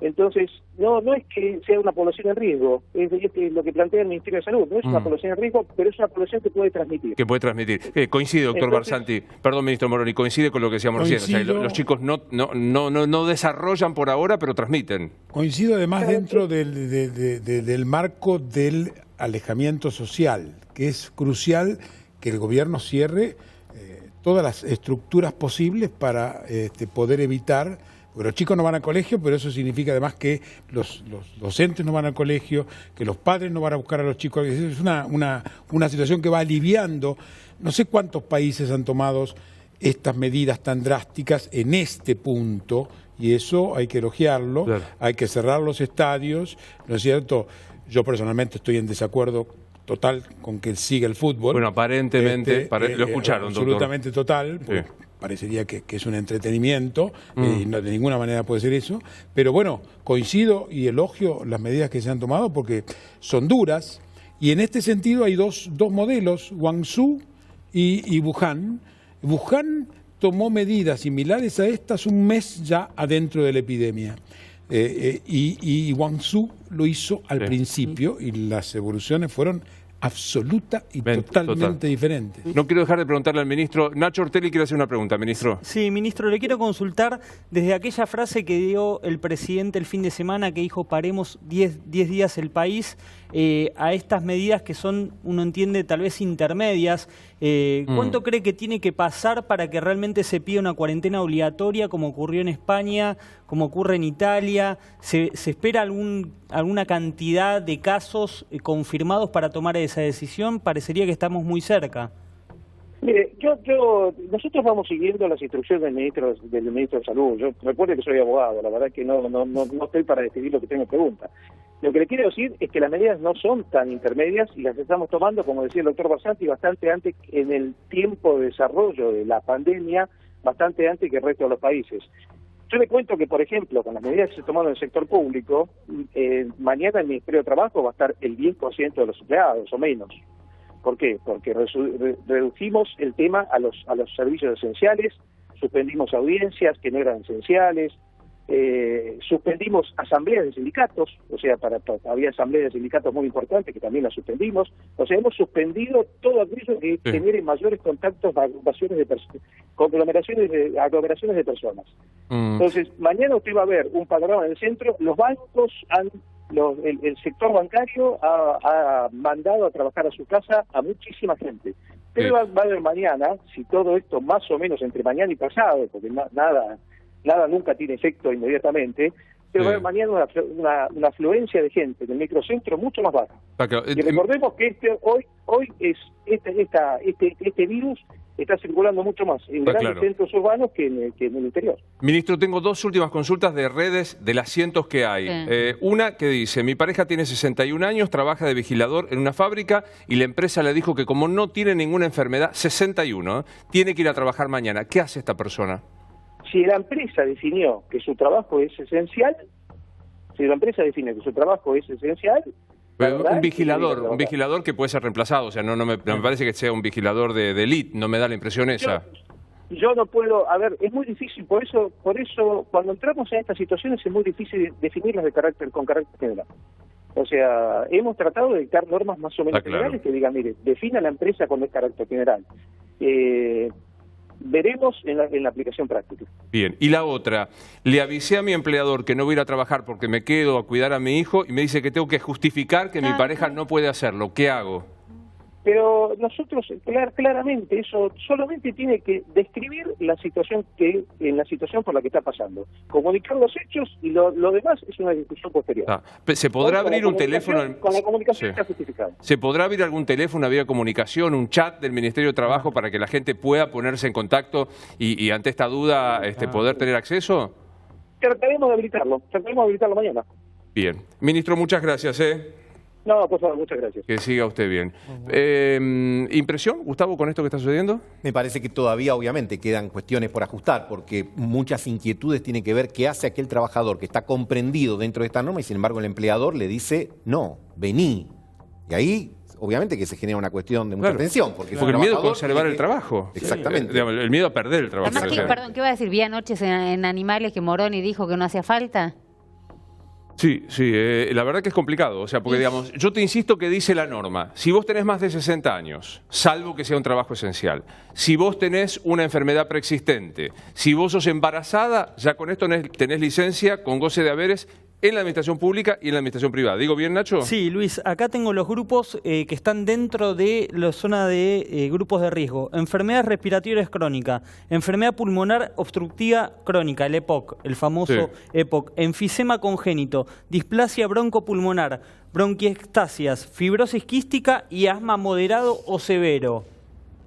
Entonces, no es que sea una población en riesgo, es lo que plantea el Ministerio de Salud, no es una población en riesgo, pero es una población que puede transmitir. Que puede transmitir. Coincide, doctor Barsanti, perdón, ministro Moroni, coincide con lo que decíamos recién. O sea, los chicos no desarrollan por ahora, pero transmiten. Coincido además dentro del marco del alejamiento social, que es crucial que el gobierno cierre todas las estructuras posibles para poder evitar. Porque los chicos no van al colegio, pero eso significa además que los docentes no van al colegio, que los padres no van a buscar a los chicos. Es una situación que va aliviando. No sé cuántos países han tomado estas medidas tan drásticas en este punto, y eso hay que elogiarlo. Claro. Hay que cerrar los estadios, ¿no es cierto? Yo personalmente estoy en desacuerdo total con que siga el fútbol. Bueno, aparentemente, lo escucharon, absolutamente doctor. Total. Sí. Parecería que es un entretenimiento, y no, de ninguna manera puede ser eso, pero bueno, coincido y elogio las medidas que se han tomado porque son duras, y en este sentido hay dos modelos, Guangzhou y Wuhan. Wuhan tomó medidas similares a estas un mes ya adentro de la epidemia, y Guangzhou lo hizo al principio, y las evoluciones fueron absoluta y totalmente diferente. No quiero dejar de preguntarle al ministro. Nacho Ortelli quiere hacer una pregunta, ministro. Sí, ministro, le quiero consultar desde aquella frase que dio el presidente el fin de semana, que dijo paremos 10 días el país, a estas medidas que son, uno entiende, tal vez intermedias. ¿Cuánto cree que tiene que pasar para que realmente se pida una cuarentena obligatoria, como ocurrió en España, como ocurre en Italia? ¿Se espera alguna cantidad de casos confirmados para tomar esa decisión? Parecería que estamos muy cerca. Mire, nosotros vamos siguiendo las instrucciones del ministro de Salud. Yo recuerdo que soy abogado, la verdad que no estoy para decidir lo que tengo pregunta. Lo que le quiero decir es que las medidas no son tan intermedias y las estamos tomando, como decía el doctor Barsanti, bastante antes en el tiempo de desarrollo de la pandemia, bastante antes que el resto de los países. Yo le cuento que, por ejemplo, con las medidas que se tomaron en el sector público, mañana el Ministerio de Trabajo va a estar el 10% de los empleados o menos. ¿Por qué? Porque reducimos el tema a los servicios esenciales, suspendimos audiencias que no eran esenciales, suspendimos asambleas de sindicatos, o sea, había asambleas de sindicatos muy importantes que también las suspendimos. O sea, hemos suspendido todo aquello que genere mayores contactos, aglomeraciones de personas. Entonces, mañana usted va a ver un panorama en el centro. Los bancos el sector bancario ha mandado a trabajar a su casa a muchísima gente. Pero va a haber mañana, si todo esto más o menos entre mañana y pasado, porque nada nunca tiene efecto inmediatamente, pero va a haber mañana una afluencia de gente en el microcentro mucho más baja. Y recordemos que este virus está circulando mucho más en grandes centros urbanos que en el interior. Ministro, tengo dos últimas consultas de redes de las cientos que hay. Una que dice, mi pareja tiene 61 años, trabaja de vigilador en una fábrica y la empresa le dijo que como no tiene ninguna enfermedad, 61, tiene que ir a trabajar mañana. ¿Qué hace esta persona? Si la empresa definió que su trabajo es esencial, un vigilador que puede ser reemplazado, o sea, no me parece que sea un vigilador de élite, no me da la impresión esa. Yo no puedo, es muy difícil, por eso cuando entramos en estas situaciones es muy difícil definirlas con carácter general. O sea, hemos tratado de dictar normas más o menos generales que digan, mire, defina la empresa con el carácter general. Veremos en la aplicación práctica. Bien, y la otra, le avisé a mi empleador que no voy a ir a trabajar porque me quedo a cuidar a mi hijo y me dice que tengo que justificar que mi pareja no puede hacerlo. ¿Qué hago? Pero nosotros, claramente, eso solamente tiene que describir la situación por la que está pasando. Comunicar los hechos y lo demás es una discusión posterior. ¿Se podrá abrir un teléfono? Con la comunicación está justificado. ¿Se podrá abrir algún teléfono, vía comunicación, un chat del Ministerio de Trabajo para que la gente pueda ponerse en contacto y ante esta duda poder tener acceso? Trataremos de habilitarlo mañana. Bien. Ministro, muchas gracias. No, por favor, muchas gracias. Que siga usted bien. ¿Impresión, Gustavo, con esto que está sucediendo? Me parece que todavía, obviamente, quedan cuestiones por ajustar, porque muchas inquietudes tienen que ver qué hace aquel trabajador que está comprendido dentro de esta norma y, sin embargo, el empleador le dice, no, vení. Y ahí, obviamente, que se genera una cuestión de mucha tensión. Porque el miedo a conservar el trabajo. Exactamente. El miedo a perder el trabajo. Además, perdón, ¿qué va a decir? ¿Vi anoche en Animales que Moroni dijo que no hacía falta? Sí, sí, la verdad que es complicado, o sea, porque digamos, yo te insisto que dice la norma, si vos tenés más de 60 años, salvo que sea un trabajo esencial, si vos tenés una enfermedad preexistente, si vos sos embarazada, ya con esto tenés licencia con goce de haberes en la administración pública y en la administración privada. ¿Digo bien, Nacho? Sí, Luis, acá tengo los grupos que están dentro de la zona de grupos de riesgo. Enfermedades respiratorias crónicas, enfermedad pulmonar obstructiva crónica, el EPOC, el famoso EPOC, enfisema congénito, displasia broncopulmonar, bronquiectasias, fibrosis quística y asma moderado o severo.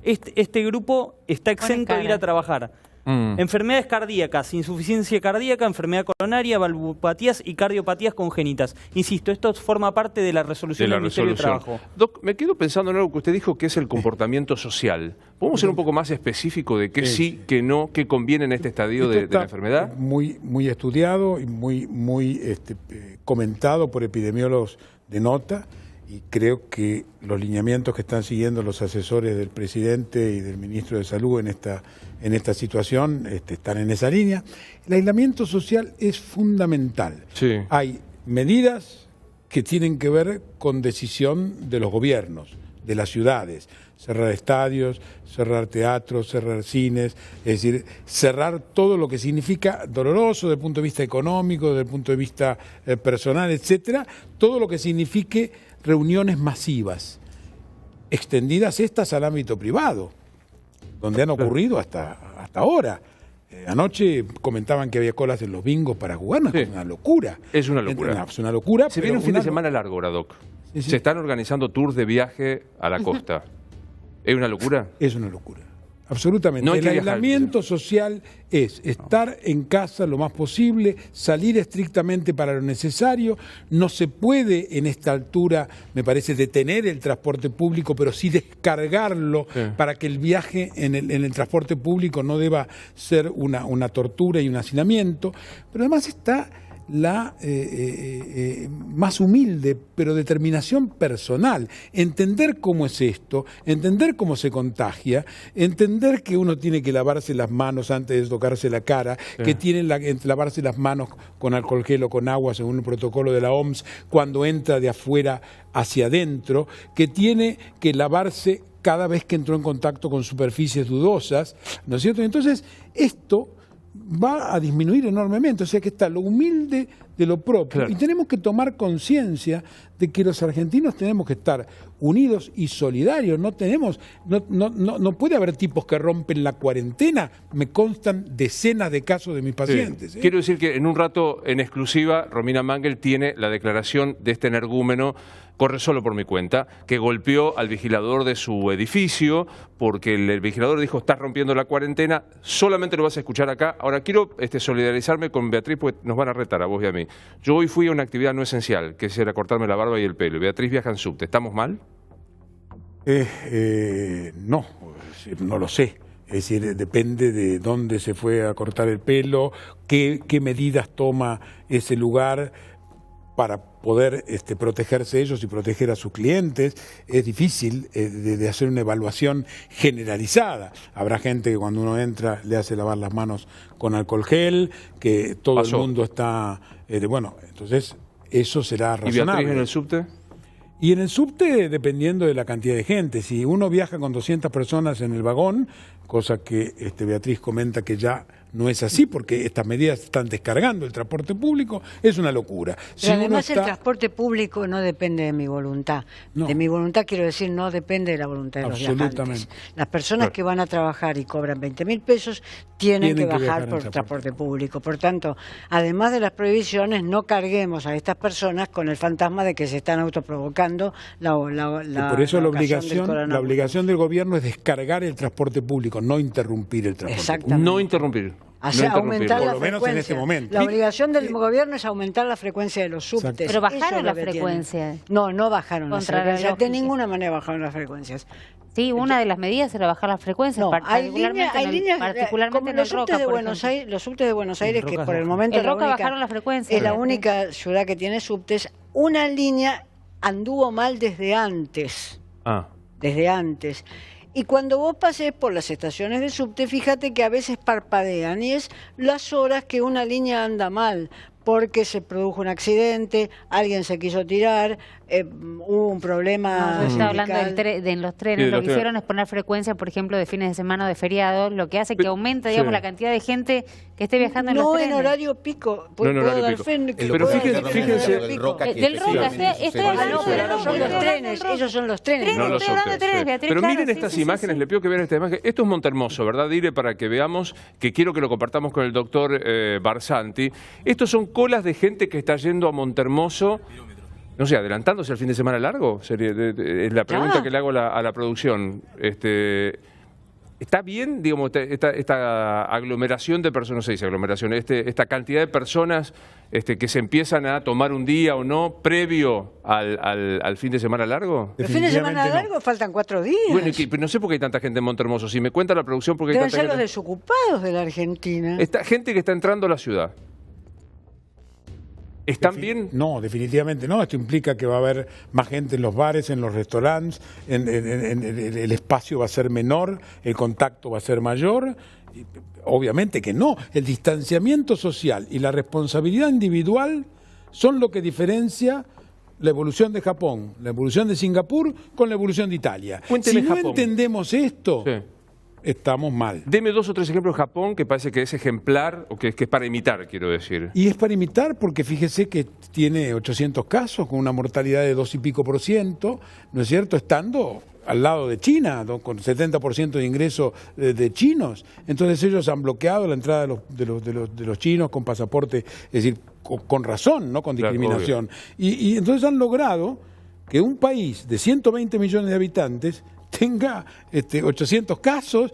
Este grupo está exento de ir a trabajar. Enfermedades cardíacas, insuficiencia cardíaca, enfermedad coronaria, valvulopatías y cardiopatías congénitas. Insisto, esto forma parte de la resolución del Ministerio de Trabajo. Doc, me quedo pensando en algo que usted dijo, que es el comportamiento social. ¿Podemos ser un poco más específico de qué sí, qué no, qué conviene en este estadio de la enfermedad? Muy estudiado y muy comentado por epidemiólogos de nota. Y creo que los lineamientos que están siguiendo los asesores del presidente y del ministro de Salud en esta situación están en esa línea. El aislamiento social es fundamental. Sí. Hay medidas que tienen que ver con decisión de los gobiernos, de las ciudades. Cerrar estadios, cerrar teatros, cerrar cines, es decir, cerrar todo lo que significa doloroso desde el punto de vista económico, desde el punto de vista personal, etcétera, todo lo que signifique reuniones masivas, extendidas estas al ámbito privado, donde han ocurrido hasta ahora. Anoche comentaban que había colas en los bingos para jugar, no, es una locura. Es una locura. Es una locura. Se viene un fin de semana largo ahora, Doc. Sí. Se están organizando tours de viaje a la costa. ¿Es una locura? Es una locura. Absolutamente. No hay el aislamiento social es estar en casa lo más posible, salir estrictamente para lo necesario. No se puede en esta altura, me parece, detener el transporte público, pero sí descargarlo para que el viaje en el transporte público no deba ser una tortura y un hacinamiento. Pero además está la más humilde, pero determinación personal. Entender cómo es esto, entender cómo se contagia, entender que uno tiene que lavarse las manos antes de tocarse la cara, que tiene que lavarse las manos con alcohol gel o con agua según el protocolo de la OMS cuando entra de afuera hacia adentro, que tiene que lavarse cada vez que entró en contacto con superficies dudosas, ¿no es cierto? Entonces, esto va a disminuir enormemente, o sea que está lo humilde de lo propio y tenemos que tomar conciencia de que los argentinos tenemos que estar unidos y solidarios. No puede haber tipos que rompen la cuarentena. Me constan decenas de casos de mis pacientes. Quiero decir que en un rato, en exclusiva, Romina Mangel tiene la declaración de este energúmeno, corre solo por mi cuenta, que golpeó al vigilador de su edificio porque el vigilador dijo: estás rompiendo la cuarentena, solamente lo vas a escuchar acá. Ahora quiero solidarizarme con Beatriz porque nos van a retar a vos y a mí. Yo hoy fui a una actividad no esencial, que era cortarme la barba y el pelo. Beatriz viaja en subte. ¿Estamos mal? No lo sé. Es decir, depende de dónde se fue a cortar el pelo, qué medidas toma ese lugar para poder protegerse ellos y proteger a sus clientes. Es difícil de hacer una evaluación generalizada. Habrá gente que cuando uno entra le hace lavar las manos con alcohol gel, que todo el mundo está... entonces eso será razonable. ¿Y Beatriz en el subte? Y en el subte, dependiendo de la cantidad de gente. Si uno viaja con 200 personas en el vagón, cosa que Beatriz comenta que ya no es así, porque estas medidas están descargando el transporte público, es una locura. Pero además el transporte público no depende de mi voluntad. No. De mi voluntad, quiero decir, no depende de la voluntad de los viajantes. Las personas que van a trabajar y cobran 20.000 pesos tienen que bajar por transporte público. Por tanto, además de las prohibiciones, no carguemos a estas personas con el fantasma de que se están autoprovocando por eso la obligación del gobierno es descargar el transporte público, no interrumpir el transporte público. No interrumpir. Aumentar la por lo menos en este momento. La obligación del gobierno es aumentar la frecuencia de los subtes. Pero bajaron la frecuencia. No bajaron las frecuencias. De ninguna manera bajaron las frecuencias. Sí, una de las medidas era bajar las frecuencias. No, hay líneas, como los subtes de Buenos Aires, que por el momento bajaron la frecuencia. Es la única ciudad que tiene subtes. Una línea anduvo mal desde antes. Desde antes. Y cuando vos pases por las estaciones de subte, fíjate que a veces parpadean y es las horas que una línea anda mal. porque se produjo un accidente, alguien se quiso tirar, hubo un problema. No, yo estaba hablando sindical. de los trenes. Sí, Lo que hicieron es poner frecuencia, por ejemplo, de fines de semana o de feriados, lo que hace que aumente, digamos, sí. la cantidad de gente que esté viajando en los No trenes. en horario pico. No en Puedo horario dar pico. fe en que Pero puedo fíjense- dar fe en fíjense- horario pico. Del Roca, estoy hablando Pero del no son los Roca. trenes, ellos son los trenes. No lo estoy hablando de sé, trenes, sí. Beatriz, Pero claro, miren sí, estas sí, imágenes, sí. le pido que vean esta imagen. Esto es Montehermoso, ¿verdad, Dire? Para que veamos, que quiero que lo compartamos con el doctor Barsanti. Estos son colas de gente que está yendo a Montehermoso, no sé, adelantándose al fin de semana largo. Es la pregunta que le hago a la producción. ¿Está bien, digamos, esta aglomeración de personas, no se dice aglomeración, esta cantidad de personas que se empiezan a tomar un día o no previo al fin de semana largo? El fin de semana Definitivamente largo faltan 4 días. Bueno, pero no sé por qué hay tanta gente en Montehermoso. Si me cuenta la producción, por qué hay Deben tanta ser los gente. desocupados de la Argentina. Esta gente que está entrando a la ciudad. ¿Están bien? No, definitivamente no. Esto implica que va a haber más gente en los bares, en los restaurantes, el espacio va a ser menor, el contacto va a ser mayor. Obviamente que no. El distanciamiento social y la responsabilidad individual son lo que diferencia la evolución de Japón, la evolución de Singapur con la evolución de Italia. Cuénteme Si no Japón. entendemos esto, Sí. estamos mal. Deme 2 o 3 ejemplos de Japón que parece que es ejemplar o que es para imitar, quiero decir. Y es para imitar porque fíjese que tiene 800 casos con una mortalidad de 2 y pico %, ¿no es cierto? Estando al lado de China, ¿no? Con 70% de ingresos de chinos. Entonces ellos han bloqueado la entrada de los chinos con pasaporte, es decir, con razón, no con Claro, discriminación. Y entonces han logrado que un país de 120 millones de habitantes tenga 800 casos,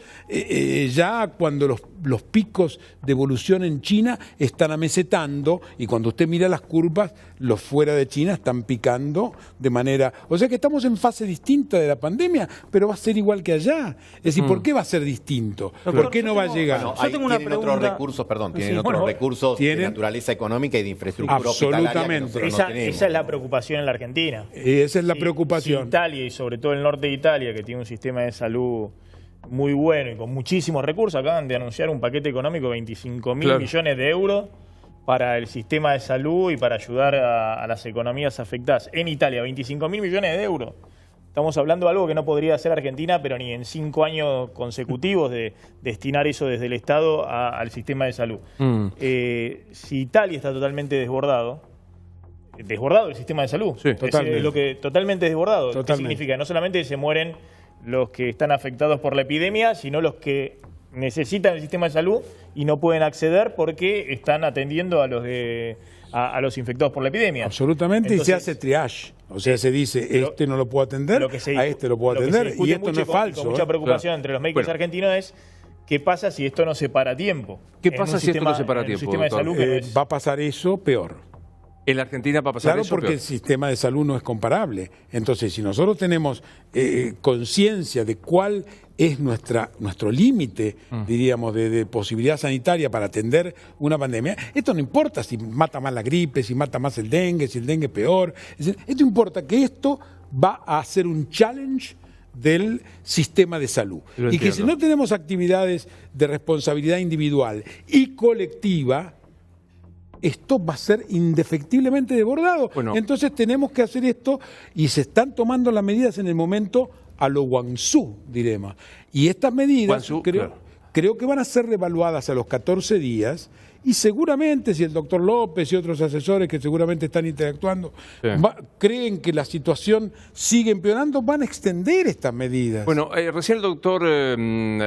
ya cuando los picos de evolución en China están amesetando, y cuando usted mira las curvas, los fuera de China están picando de manera... O sea que estamos en fase distinta de la pandemia, pero va a ser igual que allá. Es decir, ¿por qué va a ser distinto? ¿Por qué no va a llegar? Bueno, Yo tengo una tienen otros pregunta. recursos, perdón, tienen Sí, otros bueno, recursos de tienen- naturaleza económica y de infraestructura hospitalaria que Absolutamente. nosotros no Esa tenemos. es la preocupación en la Argentina. Esa es la Si preocupación. Italia, y sobre todo el norte de Italia, que tiene un sistema de salud muy bueno y con muchísimos recursos, acaban de anunciar un paquete económico de 25.000 Claro. millones de euros para el sistema de salud y para ayudar a las economías afectadas. En Italia, 25.000 millones de euros. Estamos hablando de algo que no podría hacer Argentina, pero ni en 5 años consecutivos de destinar eso desde el Estado al sistema de salud. Si Italia está totalmente desbordado el sistema de salud. Sí. Totalmente. Totalmente desbordado. ¿Qué Totalmente. significa? No solamente se mueren los que están afectados por la epidemia, sino los que necesitan el sistema de salud y no pueden acceder porque están atendiendo a los infectados por la epidemia. Absolutamente, y se Entonces, hace triage. O sea, se dice, este no lo puedo atender, lo que se- a este lo puedo lo que se atender, discute y esto mucho no es y con falso. mucha preocupación Claro. entre los médicos Bueno. argentinos es qué pasa si esto no se para a tiempo. ¿Qué En pasa un si esto no se para a en un tiempo, sistema de doctor? salud que no es- Va a pasar eso peor. En la Argentina va a pasar Claro, eso. porque peor. el sistema de salud no es comparable. Entonces, si nosotros tenemos conciencia de cuál es nuestro límite, diríamos, de posibilidad sanitaria para atender una pandemia, esto no importa si mata más la gripe, si mata más el dengue, si el dengue es peor. Es decir, esto importa que esto va a ser un challenge del sistema de salud. Lo Y que entiendo. si no tenemos actividades de responsabilidad individual y colectiva, esto va a ser indefectiblemente desbordado. Bueno. Entonces tenemos que hacer esto y se están tomando las medidas en el momento a lo Guangzhou, diremos. Y estas medidas Guangzhou, creo, claro. creo que van a ser revaluadas a los 14 días y seguramente si el doctor López y otros asesores que seguramente están interactuando Sí. creen que la situación sigue empeorando, van a extender estas medidas. Bueno, recién el doctor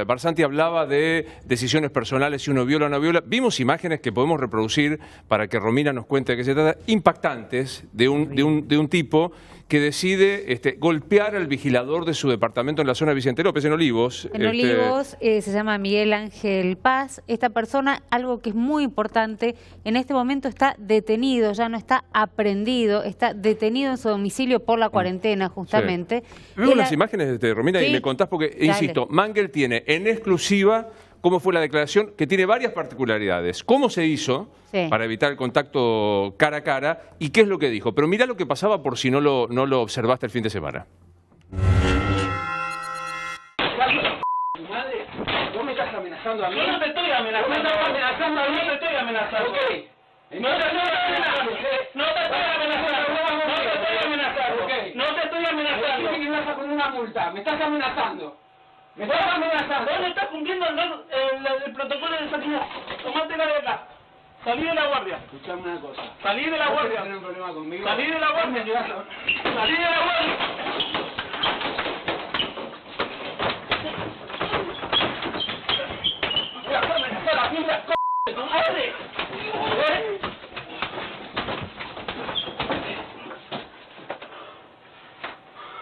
Barsanti hablaba de decisiones personales, si uno viola o no viola. Vimos imágenes que podemos reproducir para que Romina nos cuente de qué se trata, impactantes, de un tipo que decide golpear al vigilador de su departamento en la zona de Vicente López, en Olivos. En Olivos se llama Miguel Ángel Paz. Esta persona, algo que es muy importante, en este momento está detenido, ya no está aprehendido, está detenido en su domicilio por la cuarentena, justamente. Vemos Él las imágenes, Romina, y Sí. me contás porque, Dale. insisto, Mangel tiene en exclusiva cómo fue la declaración, que tiene varias particularidades. Cómo se hizo Sí. para evitar el contacto cara a cara y qué es lo que dijo. Pero mirá lo que pasaba por si no lo observaste el fin de semana. Vos me estás amenazando a mí. Yo no te estoy amenazando. Vos me estás amenazando a mí. No te estoy amenazando. Ok. No te estoy amenazando. No te estoy amenazando. No te estoy amenazando. Me vas a poner una multa. Me estás amenazando. Me estás amenazando. Vos no estás cumpliendo el protocolo de sanidad. Tomátela de acá. Salí de la guardia. Escuchame una cosa. Salí de la guardia. ¿Tienes un problema conmigo? Salí de la guardia. Salí de la guardia. Voy a amenazar a ti, la c*** de tu madre.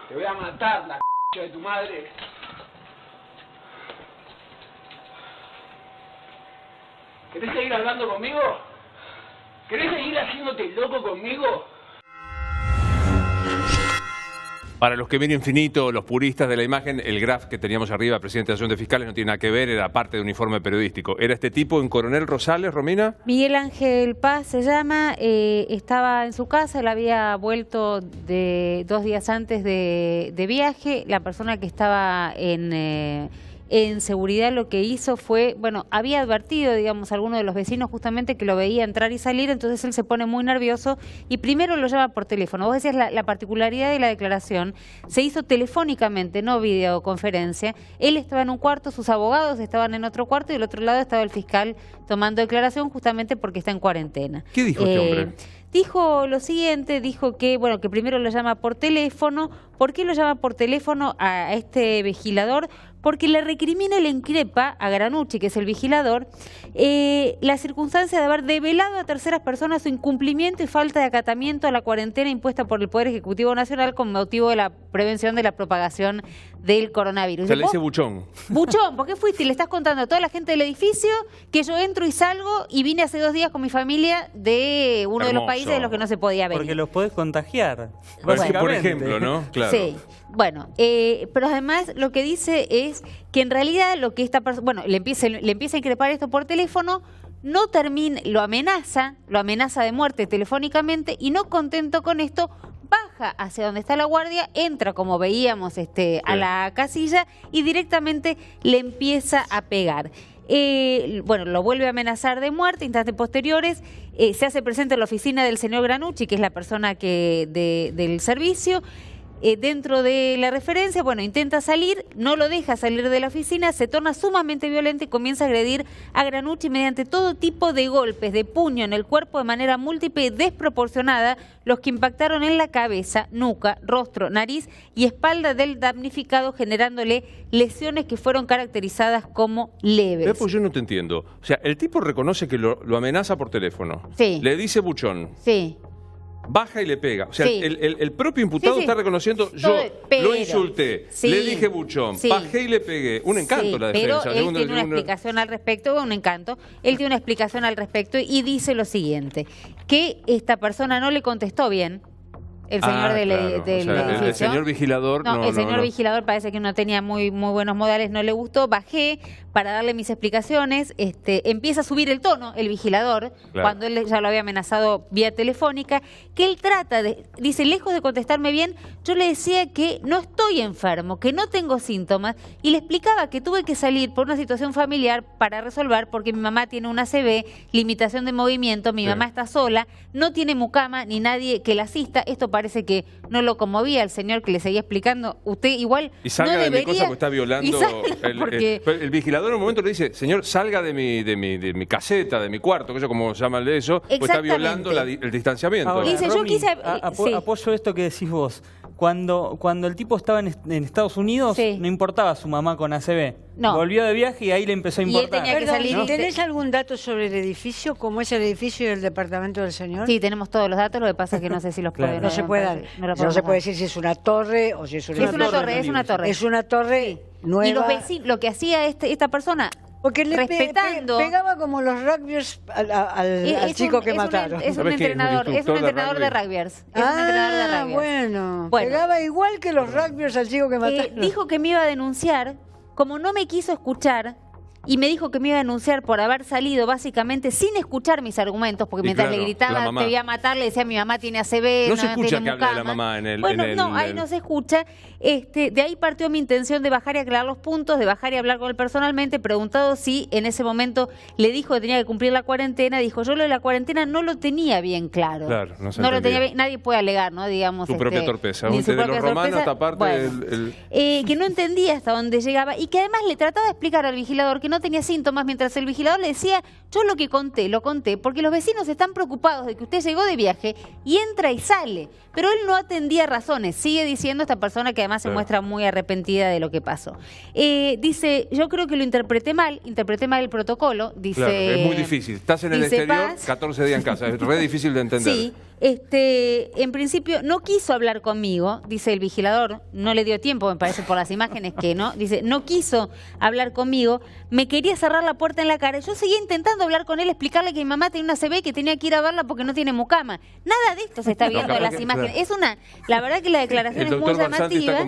Te voy a matar, la c*** de tu madre. ¿Querés seguir hablando conmigo? ¿Querés seguir haciéndote loco conmigo? Para los que ven infinito, los puristas de la imagen, el graf que teníamos arriba, presidente de la Asociación de Fiscales, no tiene nada que ver, era parte de un informe periodístico. ¿Era este tipo en Coronel Rosales, Romina? Miguel Ángel Paz se llama, estaba en su casa, él había vuelto de 2 días antes de viaje. La persona que estaba en seguridad lo que hizo fue, bueno, había advertido, digamos, a alguno de los vecinos justamente que lo veía entrar y salir, entonces él se pone muy nervioso y primero lo llama por teléfono. Vos decías la particularidad de la declaración, se hizo telefónicamente, no videoconferencia. Él estaba en un cuarto, sus abogados estaban en otro cuarto y del otro lado estaba el fiscal tomando declaración justamente porque está en cuarentena. ¿Qué dijo este hombre? Dijo lo siguiente, dijo que, bueno, que primero lo llama por teléfono. ¿Por qué lo llama por teléfono a este vigilador? Porque le recrimina y le increpa a Granucci, que es el vigilador, la circunstancia de haber develado a terceras personas su incumplimiento y falta de acatamiento a la cuarentena impuesta por el Poder Ejecutivo Nacional con motivo de la prevención de la propagación del coronavirus. Se le dice buchón. Buchón, ¿por qué fuiste y le estás contando a toda la gente del edificio que yo entro y salgo y vine hace 2 días con mi familia de uno de los países de los que no se podía venir? Porque los podés contagiar. Bueno, por ejemplo, ¿no? Claro. Sí. Bueno, pero además lo que dice es que en realidad lo que esta persona, bueno, le empieza a increpar esto por teléfono, no termina, lo amenaza de muerte telefónicamente y no contento con esto, baja hacia donde está la guardia, entra como veíamos a la casilla y directamente le empieza a pegar. Bueno, lo vuelve a amenazar de muerte, instantes posteriores, se hace presente en la oficina del señor Granucci, que es la persona del servicio. Dentro de la referencia, bueno, intenta salir, no lo deja salir de la oficina, se torna sumamente violento y comienza a agredir a Granucci mediante todo tipo de golpes de puño en el cuerpo de manera múltiple y desproporcionada, los que impactaron en la cabeza, nuca, rostro, nariz y espalda del damnificado, generándole lesiones que fueron caracterizadas como leves. Pues yo no te entiendo. O sea, el tipo reconoce que lo amenaza por teléfono. Sí. Le dice buchón. Sí. Baja y le pega. O sea, sí. el propio imputado está reconociendo, yo lo insulté, le dije buchón, bajé y le pegué. Un encanto la defensa. Pero él tiene una explicación al respecto, un encanto. Él tiene una explicación al respecto y dice lo siguiente, que esta persona no le contestó bien. El señor del edificio. El señor vigilador el señor vigilador parece que no tenía muy buenos modales, no le gustó. Bajé para darle mis explicaciones. Empieza a subir el tono el vigilador, cuando él ya lo había amenazado vía telefónica, que él trata de, dice, lejos de contestarme bien, yo le decía que no estoy enfermo, que no tengo síntomas, y le explicaba que tuve que salir por una situación familiar para resolver, porque mi mamá tiene una ACV, limitación de movimiento, mi mamá está sola, no tiene mucama ni nadie que la asista. Esto parece que no lo conmovía al señor que le seguía explicando. Usted igual y salga no debería, de mi cosa porque está violando. El vigilador en un momento le dice, señor, salga de mi caseta, de mi cuarto, que eso como se llama el de eso, pues está violando el distanciamiento. Ahora, dice, Romy, yo quise, apoyo esto que decís vos. Cuando el tipo estaba en Estados Unidos, no importaba su mamá con ACV. No. Volvió de viaje y ahí le empezó a importar. Tenía que salir. ¿Tenés algún dato sobre el edificio? ¿Cómo es el edificio y el departamento del señor? Sí, tenemos todos los datos, lo que pasa es que no sé si los pueden. No se puede dar. No se puede decir si es una torre o si es una torre. Es una torre. Es una torre nueva. Y los vecinos, lo que hacía esta persona, porque le respetando, pegaba como los rugbyers al chico que mataron. Es un entrenador de rugbyers. Bueno, pegaba igual que los rugbyers al chico que mataron. Dijo que me iba a denunciar, como no me quiso escuchar, y me dijo que me iba a denunciar por haber salido básicamente sin escuchar mis argumentos, porque mientras le gritaba te voy a matar, le decía mi mamá tiene ACV, no se escucha que habla de la mamá en el... Bueno, ahí no se escucha. De ahí partió mi intención de bajar y aclarar los puntos, de bajar y hablar con él personalmente, preguntado si en ese momento le dijo que tenía que cumplir la cuarentena, dijo yo lo de la cuarentena no lo tenía bien claro. Claro, no se no lo tenía bien, nadie puede alegar, ¿no? Digamos, su propia torpeza. Ni su de propia los romanos, torpeza. aparte Bueno, que no entendía hasta dónde llegaba y que además le trataba de explicar al vigilador que no tenía síntomas, mientras el vigilador le decía, yo lo que conté, lo conté, porque los vecinos están preocupados de que usted llegó de viaje y entra y sale. Pero él no atendía razones, sigue diciendo esta persona que además se muestra muy arrepentida de lo que pasó. Dice, yo creo que lo interpreté mal el protocolo, dice... Claro, es muy difícil. Estás en el exterior, 14 días en casa, es re difícil de entender. Sí. En principio no quiso hablar conmigo, dice el vigilador, no le dio tiempo, me parece por las imágenes que no, dice, no quiso hablar conmigo, me quería cerrar la puerta en la cara, yo seguía intentando hablar con él, explicarle que mi mamá tenía una ACV, que tenía que ir a verla porque no tiene mucama, nada de esto se está viendo en las imágenes, la verdad que la declaración es muy llamativa.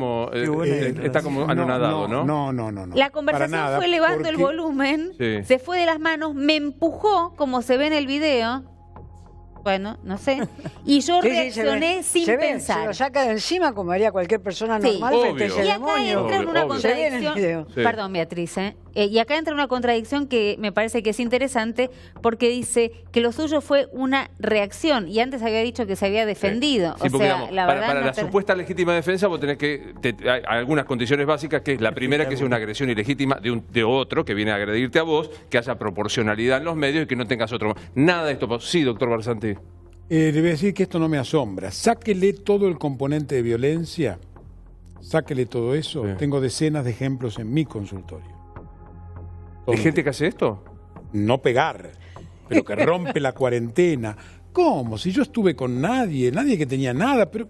Está como anonadado, ¿no? No. La conversación fue elevando el volumen, se fue de las manos, me empujó, como se ve en el video. Bueno, no sé. Y yo reaccioné sin pensar. Se lo saca de encima como haría cualquier persona normal frente a ese demonio. Y acá entra en una contradicción. Perdón, Beatriz. Y acá entra una contradicción que me parece que es interesante porque dice que lo suyo fue una reacción y antes había dicho que se había defendido. Sí, porque, digamos, para la supuesta legítima defensa vos tenés que... hay algunas condiciones básicas que es la primera que sea una agresión ilegítima de otro que viene a agredirte a vos, que haya proporcionalidad en los medios y que no tengas otro... Nada de esto. Sí, doctor Barsanti. Le voy a decir que esto no me asombra. Sáquele todo el componente de violencia, sáquele todo eso. Sí. Tengo decenas de ejemplos en mi consultorio. ¿Hay gente que hace esto? No pegar, pero que rompe la cuarentena. ¿Cómo? Si yo estuve con nadie que tenía nada, pero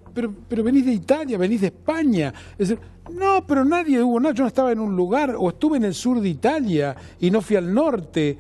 venís de Italia, venís de España. Es decir, no, pero nadie hubo nada. Yo no estaba en un lugar, o estuve en el sur de Italia y no fui al norte.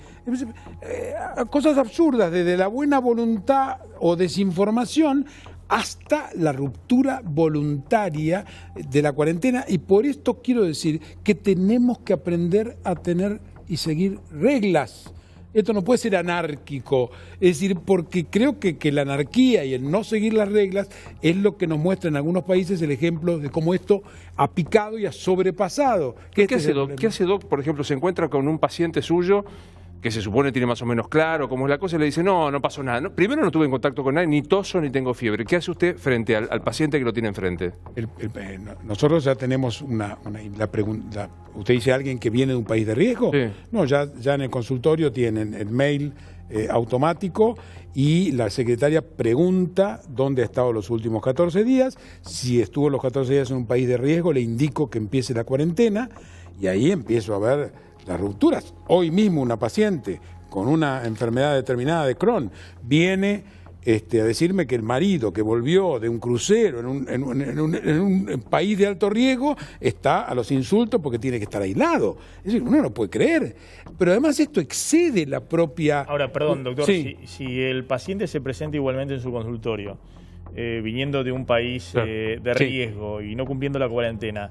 Cosas absurdas, desde la buena voluntad o desinformación hasta la ruptura voluntaria de la cuarentena. Y por esto quiero decir que tenemos que aprender a tener y seguir reglas. Esto no puede ser anárquico, es decir, porque creo que la anarquía y el no seguir las reglas es lo que nos muestra en algunos países el ejemplo de cómo esto ha picado y ha sobrepasado. ¿Qué hace Doc, por ejemplo, se encuentra con un paciente suyo que se supone tiene más o menos claro cómo es la cosa y le dice, no pasó nada. No, primero no tuve en contacto con nadie, ni toso ni tengo fiebre. ¿Qué hace usted frente al paciente que lo tiene enfrente? Nosotros ya tenemos la pregunta. ¿Usted dice alguien que viene de un país de riesgo? Sí. No, ya en el consultorio tienen el mail automático y la secretaria pregunta dónde ha estado los últimos 14 días. Si estuvo los 14 días en un país de riesgo, le indico que empiece la cuarentena y ahí empiezo a ver las rupturas. Hoy mismo una paciente con una enfermedad determinada de Crohn viene a decirme que el marido que volvió de un crucero en un país de alto riesgo está a los insultos porque tiene que estar aislado. Es decir, uno no puede creer. Pero además esto excede la propia... Ahora, perdón, doctor, sí. Si el paciente se presenta igualmente en su consultorio, viniendo de un país de riesgo y no cumpliendo la cuarentena,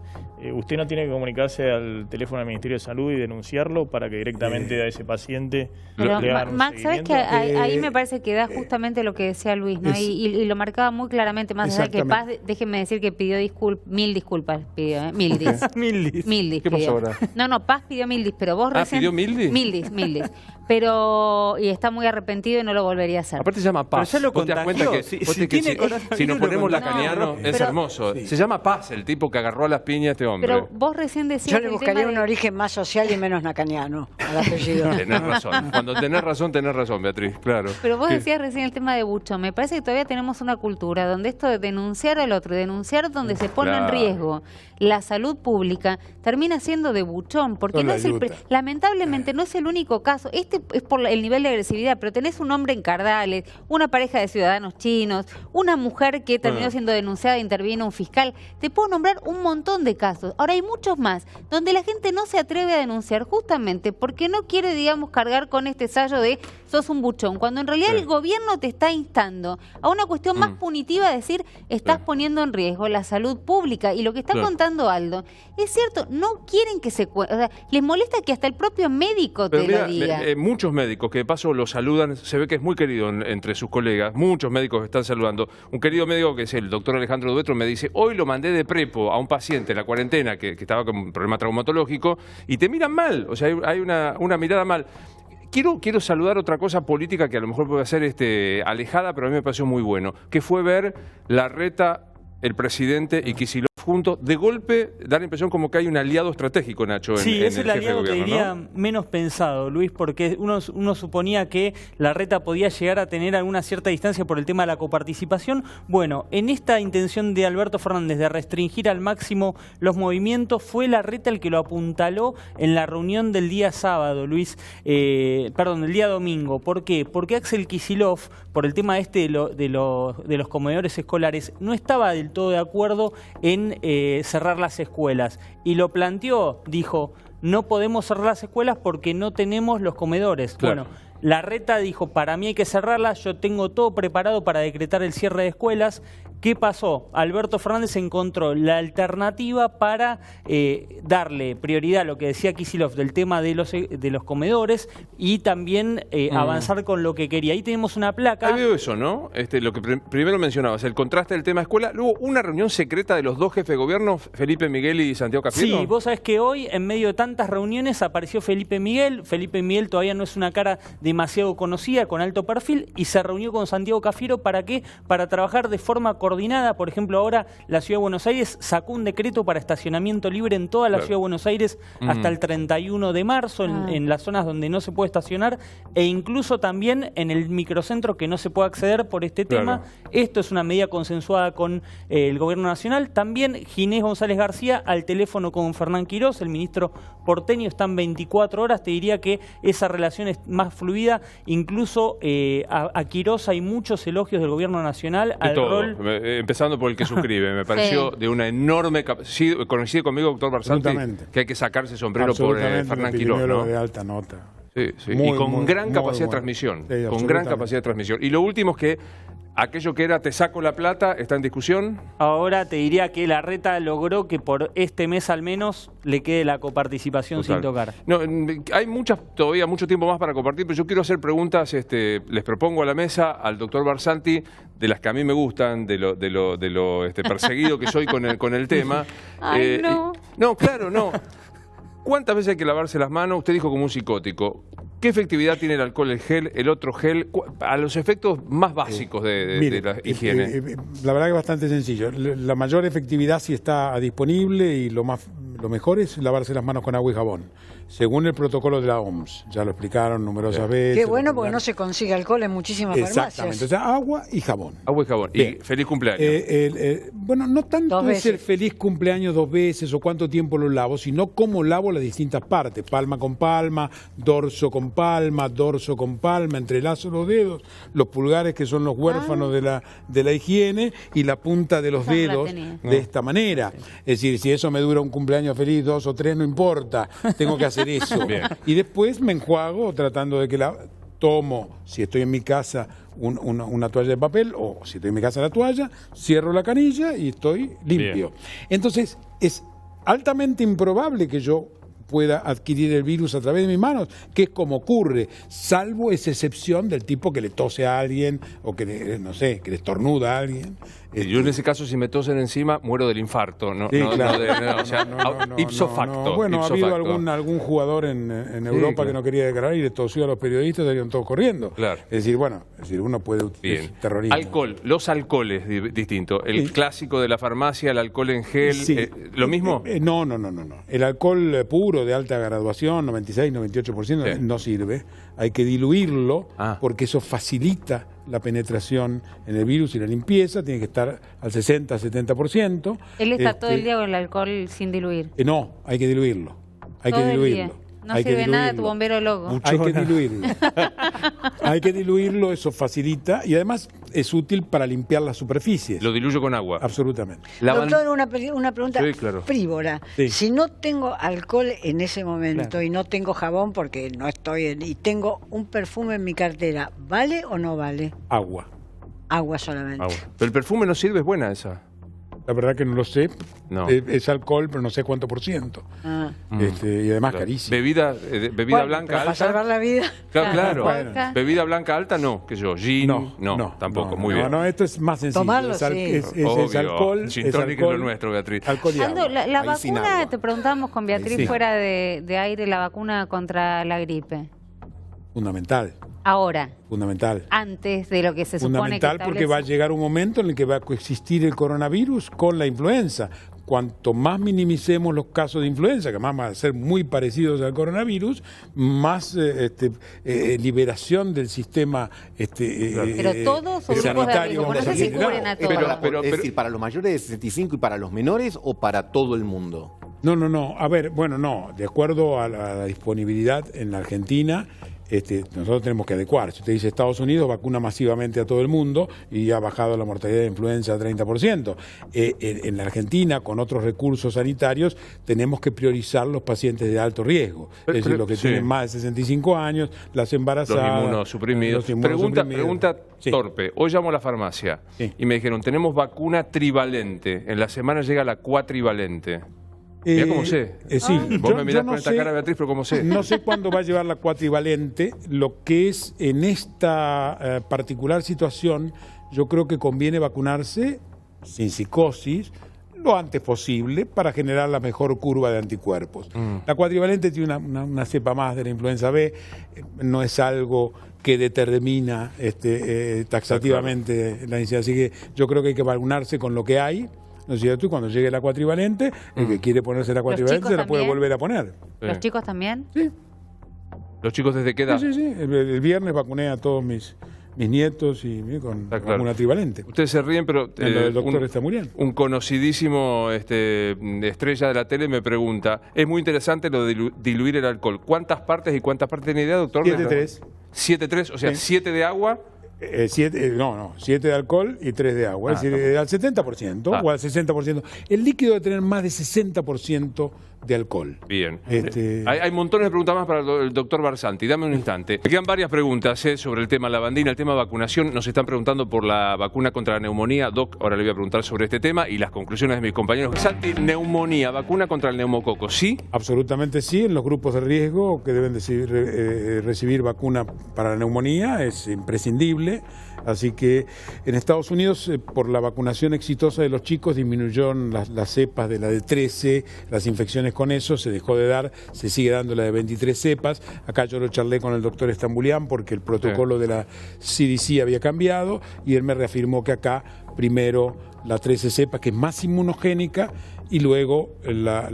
¿usted no tiene que comunicarse al teléfono del Ministerio de Salud y denunciarlo para que directamente a ese paciente le hagan un Max, ¿sabes seguimiento? que ahí me parece que da justamente lo que decía Luis, ¿no? Y lo marcaba muy claramente, más allá que Paz, déjenme decir que pidió mil disculpas, pidió, Mildis. Mildis. ¿Qué pasó ahora? No, Paz pidió Mildis, pero vos recién... ¿pidió Mildis? Mildis. Pero, y está muy arrepentido y no lo volvería a hacer. Aparte se llama Paz. Pero ya lo ¿Vos te das cuenta que, si nos ponemos lacaniano, es hermoso? Sí. Se llama Paz, el tipo que agarró a las piñas a este hombre. Pero vos recién decías... Yo le buscaría un origen más social y menos nacaniano al apellido. Tenés razón. Cuando tenés razón, Beatriz, claro. Pero vos decías recién el tema de Buchón. Me parece que todavía tenemos una cultura donde esto de denunciar al otro, denunciar donde se pone en riesgo la salud pública, termina siendo de Buchón, porque no es lamentablemente no es el único caso. Este es por el nivel de agresividad, pero tenés un hombre en Cardales, una pareja de ciudadanos chinos, una una mujer que terminó siendo denunciada, interviene un fiscal. Te puedo nombrar un montón de casos. Ahora hay muchos más, donde la gente no se atreve a denunciar justamente porque no quiere, digamos, cargar con este sallo de sos un buchón, cuando en realidad el gobierno te está instando a una cuestión más punitiva, es decir, estás poniendo en riesgo la salud pública. Y lo que está contando Aldo, es cierto, no quieren que se... O sea, les molesta que hasta el propio médico te lo diga. Muchos médicos que de paso lo saludan, se ve que es muy querido entre sus colegas, muchos médicos están saludando. Un querido médico que es el doctor Alejandro Duetro me dice, hoy lo mandé de prepo a un paciente en la cuarentena que estaba con un problema traumatológico y te miran mal, o sea, hay una mirada mal. Quiero saludar otra cosa política que a lo mejor puede ser alejada, pero a mí me pareció muy bueno, que fue ver Larreta, el presidente y Kicillof juntos, de golpe da la impresión como que hay un aliado estratégico, Nacho, sí, en es el aliado, te diría, menos pensado, Luis, porque uno suponía que Larreta podía llegar a tener alguna cierta distancia por el tema de la coparticipación. Bueno, en esta intención de Alberto Fernández de restringir al máximo los movimientos, fue Larreta el que lo apuntaló en la reunión del día sábado, Luis, el día domingo. ¿Por qué? Porque Axel Kicillof, por el tema de los comedores escolares, no estaba del todo de acuerdo en cerrar las escuelas. Y lo planteó, dijo, no podemos cerrar las escuelas porque no tenemos los comedores. Claro. Bueno, Larreta dijo, para mí hay que cerrarlas, yo tengo todo preparado para decretar el cierre de escuelas. ¿Qué pasó? Alberto Fernández encontró la alternativa para darle prioridad a lo que decía Kicillof del tema de los comedores y también avanzar con lo que quería. Ahí tenemos una placa. Ahí veo eso, ¿no? Lo que primero mencionabas, el contraste del tema escuela. Luego, una reunión secreta de los dos jefes de gobierno, Felipe Miguel y Santiago Cafiero. Sí, vos sabés que hoy, en medio de tantas reuniones, apareció Felipe Miguel. Felipe Miguel todavía no es una cara demasiado conocida, con alto perfil, y se reunió con Santiago Cafiero. ¿Para qué? Para trabajar de forma coordinada. Por ejemplo, ahora la Ciudad de Buenos Aires sacó un decreto para estacionamiento libre en toda la Ciudad de Buenos Aires hasta el 31 de marzo, en las zonas donde no se puede estacionar, e incluso también en el microcentro que no se puede acceder por este tema. Esto es una medida consensuada con el Gobierno Nacional. También Ginés González García al teléfono con Fernán Quirós, el ministro porteño, están 24 horas. Te diría que esa relación es más fluida. Incluso a Quirós hay muchos elogios del Gobierno Nacional al rol... Empezando por el que suscribe, me pareció de una enorme capacidad. Coincide conmigo, doctor Barsanti, que hay que sacarse el sombrero por Fernán Quirós, ¿no? De alta nota. Sí, sí. Y con gran capacidad de transmisión. Sí, con gran capacidad de transmisión. Y lo último es que aquello que era te saco la plata está en discusión. Ahora te diría que Larreta logró que por este mes al menos le quede la coparticipación sin tocar. No, hay todavía mucho tiempo más para compartir, pero yo quiero hacer preguntas, les propongo a la mesa al doctor Barsanti, de las que a mí me gustan, de lo perseguido que soy con el tema. Ay, no. No, claro, no. ¿Cuántas veces hay que lavarse las manos? Usted dijo como un psicótico. ¿Qué efectividad tiene el alcohol, el gel, el otro gel, a los efectos más básicos de la higiene? La verdad que es bastante sencillo. La mayor efectividad sí está disponible y lo mejor es lavarse las manos con agua y jabón, según el protocolo de la OMS. Ya lo explicaron numerosas veces. Qué bueno, porque no se consigue alcohol en muchísimas farmacias. Exactamente, o sea, agua y jabón. Agua y jabón. Bien. Y feliz cumpleaños. Bueno, no tanto es el feliz cumpleaños 2 veces o cuánto tiempo lo lavo, sino cómo lavo las distintas partes. Palma con palma, dorso con palma, entrelazo los dedos, los pulgares que son los huérfanos de la higiene y la punta de los dedos de esta manera. Es decir, si eso me dura un cumpleaños feliz 2 o 3, no importa, tengo que hacer eso. Bien. Y después me enjuago tratando de que tomo, si estoy en mi casa, una toalla de papel, o si estoy en mi casa la toalla, cierro la canilla y estoy limpio. Bien. Entonces, es altamente improbable que yo pueda adquirir el virus a través de mis manos, que es como ocurre, salvo esa excepción del tipo que le tose a alguien o que le estornuda a alguien. Yo en ese caso, si me tosen encima, muero del infarto. Ipso facto. Bueno, ha habido algún jugador en Europa que no quería declarar y le tosió a los periodistas y salieron todos corriendo. Claro. Es decir, uno puede utilizar terrorismo. Alcohol, los alcoholes distintos. El clásico de la farmacia, el alcohol en gel, ¿lo mismo? No. El alcohol puro de alta graduación, 96, 98%, no sirve. Hay que diluirlo porque eso facilita la penetración en el virus y la limpieza. Tiene que estar al 60, 70%. ¿Él está todo el día con el alcohol sin diluir? No, hay que diluirlo. Hay que diluirlo. No hay sirve que nada tu diluirlo. bombero loco. Hay que diluirlo. Hay que diluirlo, eso facilita y además es útil para limpiar las superficies. Lo diluyo con agua. Absolutamente. Doctor, una pregunta Sí, claro. frívola. Sí. Si no tengo alcohol en ese momento y no tengo jabón porque no estoy y tengo un perfume en mi cartera, ¿vale o no vale? Agua. Agua solamente. Agua. Pero el perfume no sirve, es buena esa. La verdad que no lo sé. No. Es alcohol, pero no sé cuánto por ciento. Ah. Y además carísimo. Bebida Bueno, blanca pero para alta. salvar la vida. Claro. Bueno. Bebida blanca alta, no. Que yo, gin, no, tampoco. Muy bien. No, esto es más sencillo. Tomarlo, es, sí. es Obvio. alcohol. Gin es tonic es lo alcohol, nuestro, Beatriz. alcohol y Aldo, agua. la Ahí sin vacuna, agua. te preguntábamos con Beatriz sí. fuera de aire, la vacuna contra la gripe. Fundamental. Ahora, Fundamental. antes de lo que se supone que Fundamental porque establece. va a llegar un momento en el que va a coexistir el coronavirus con la influenza. Cuanto más minimicemos los casos de influenza, que más van a ser muy parecidos al coronavirus, más liberación del sistema Pero todos o grupos de sanitario. riesgo, no sé si cubren a todos. Es decir, ¿para los mayores de 65 y para los menores o para todo el mundo? No. A ver, bueno, no. De acuerdo a la disponibilidad en la Argentina, nosotros tenemos que adecuar. Si usted dice Estados Unidos vacuna masivamente a todo el mundo y ha bajado la mortalidad de influenza al 30%. En la Argentina, con otros recursos sanitarios, tenemos que priorizar los pacientes de alto riesgo. Es decir, los que sí. tienen más de 65 años, las embarazadas. Los inmunosuprimidos. los inmunosuprimidos. Pregunta Sí. torpe. Hoy llamo a la farmacia Sí. y me dijeron, tenemos vacuna trivalente. En la semana llega la cuatrivalente. Mirá cómo sé. Sí, Vos me mirás no con esta sé- cara, Beatriz, pero cómo sé. No sé cuándo va a llevar la cuatrivalente. Lo que es en esta particular situación, yo creo que conviene vacunarse sin psicosis lo antes posible para generar la mejor curva de anticuerpos. La cuatrivalente tiene una cepa más de la influenza B, no es algo que determina taxativamente la necesidad. Así que yo creo que hay que vacunarse con lo que hay. ¿No es cierto? Y cuando llegue la cuatrivalente, el que quiere ponerse la cuatrivalente chicos se la puede también? volver a poner. ¿Los chicos también? Sí, ¿Los chicos desde qué edad? sí. El viernes vacuné a todos mis nietos y con Está claro. vacuna trivalente. Ustedes se ríen, pero El doctor está muriendo. un conocidísimo estrella de la tele me pregunta, es muy interesante lo de diluir el alcohol. ¿Cuántas partes y cuántas partes tiene idea, doctor? 7-3. 7-3, o sea, Sí. 7 de agua. 7 de alcohol y 3 de agua. Es decir, al 70% Ah. o al 60%. El líquido debe tener más de 60% de alcohol. Bien. Este- Hay montones de preguntas más para el doctor Barsanti. Dame un instante. Me quedan varias preguntas sobre el tema lavandina, el tema vacunación. Nos están preguntando por la vacuna contra la neumonía. Doc, ahora le voy a preguntar sobre este tema y las conclusiones de mis compañeros. Barsanti, neumonía, vacuna contra el neumococo, ¿sí? Absolutamente sí, en los grupos de riesgo que deben recibir vacuna para la neumonía es imprescindible. Así que en Estados Unidos, por la vacunación exitosa de los chicos, disminuyeron las cepas de la de 13, las infecciones con eso, se dejó de dar, se sigue dando la de 23 cepas. Acá yo lo charlé con el doctor Estambulián porque el protocolo de la CDC había cambiado y él me reafirmó que acá primero la 13 cepa, que es más inmunogénica, y luego la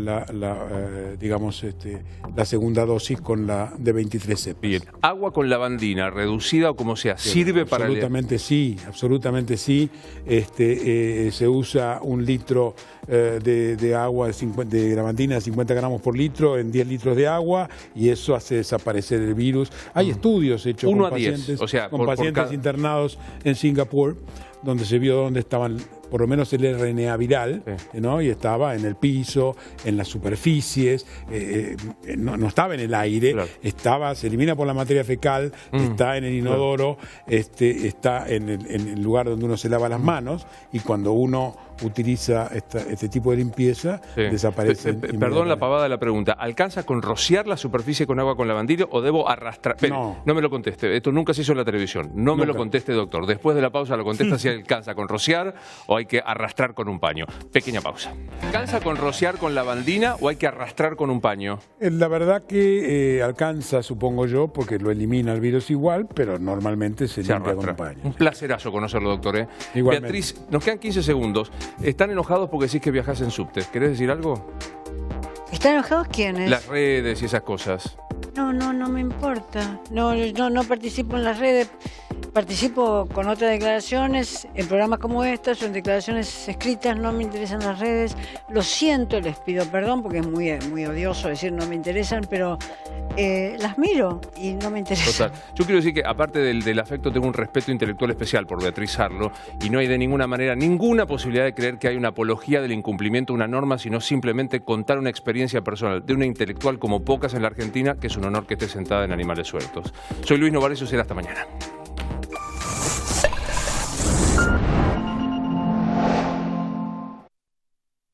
segunda dosis con la de 23 cepas. Bien. Agua con lavandina, reducida o como sea, ¿sirve para el... Absolutamente sí, absolutamente sí. Se usa 1 litro de agua de lavandina de 50 gramos por litro en 10 litros de agua y eso hace desaparecer el virus. Hay estudios hechos 1 con a 10, pacientes, o sea, con por pacientes cada... internados en Singapur, donde se vio dónde estaban por lo menos el RNA viral, ¿no? Y estaba en el piso, en las superficies, no estaba en el aire, se elimina por la materia fecal, está en el inodoro, está en el lugar donde uno se lava las manos, y cuando uno utiliza este tipo de limpieza, desaparece. Perdón la pavada de la pregunta. ¿Alcanza con rociar la superficie con agua con lavandina o debo arrastrar? No me lo conteste. Esto nunca se hizo en la televisión. No me lo conteste, doctor. Después de la pausa lo contesta si alcanza con rociar o hay que arrastrar con un paño. Pequeña pausa. ¿Alcanza con rociar con lavandina o hay que arrastrar con un paño? La verdad que alcanza, supongo yo, porque lo elimina el virus igual, pero normalmente se limpia con un paño. Un placerazo conocerlo, doctor. Igualmente. Beatriz, nos quedan 15 segundos. ¿Están enojados porque decís que viajás en subte? ¿Querés decir algo? ¿Están enojados quiénes? Las redes y esas cosas. No me importa. No participo en las redes. participo con otras declaraciones en programas como estas, son declaraciones escritas, no me interesan las redes. Lo siento, les pido perdón porque es muy odioso decir no me interesan, pero las miro y no me interesan. Total. Yo quiero decir que aparte del afecto tengo un respeto intelectual especial por Beatriz Arlo y no hay de ninguna manera ninguna posibilidad de creer que hay una apología del incumplimiento de una norma, sino simplemente contar una experiencia personal de una intelectual como pocas en la Argentina, que es un honor que esté sentada en Animales Sueltos. Soy Luis Novarecio y será hasta mañana.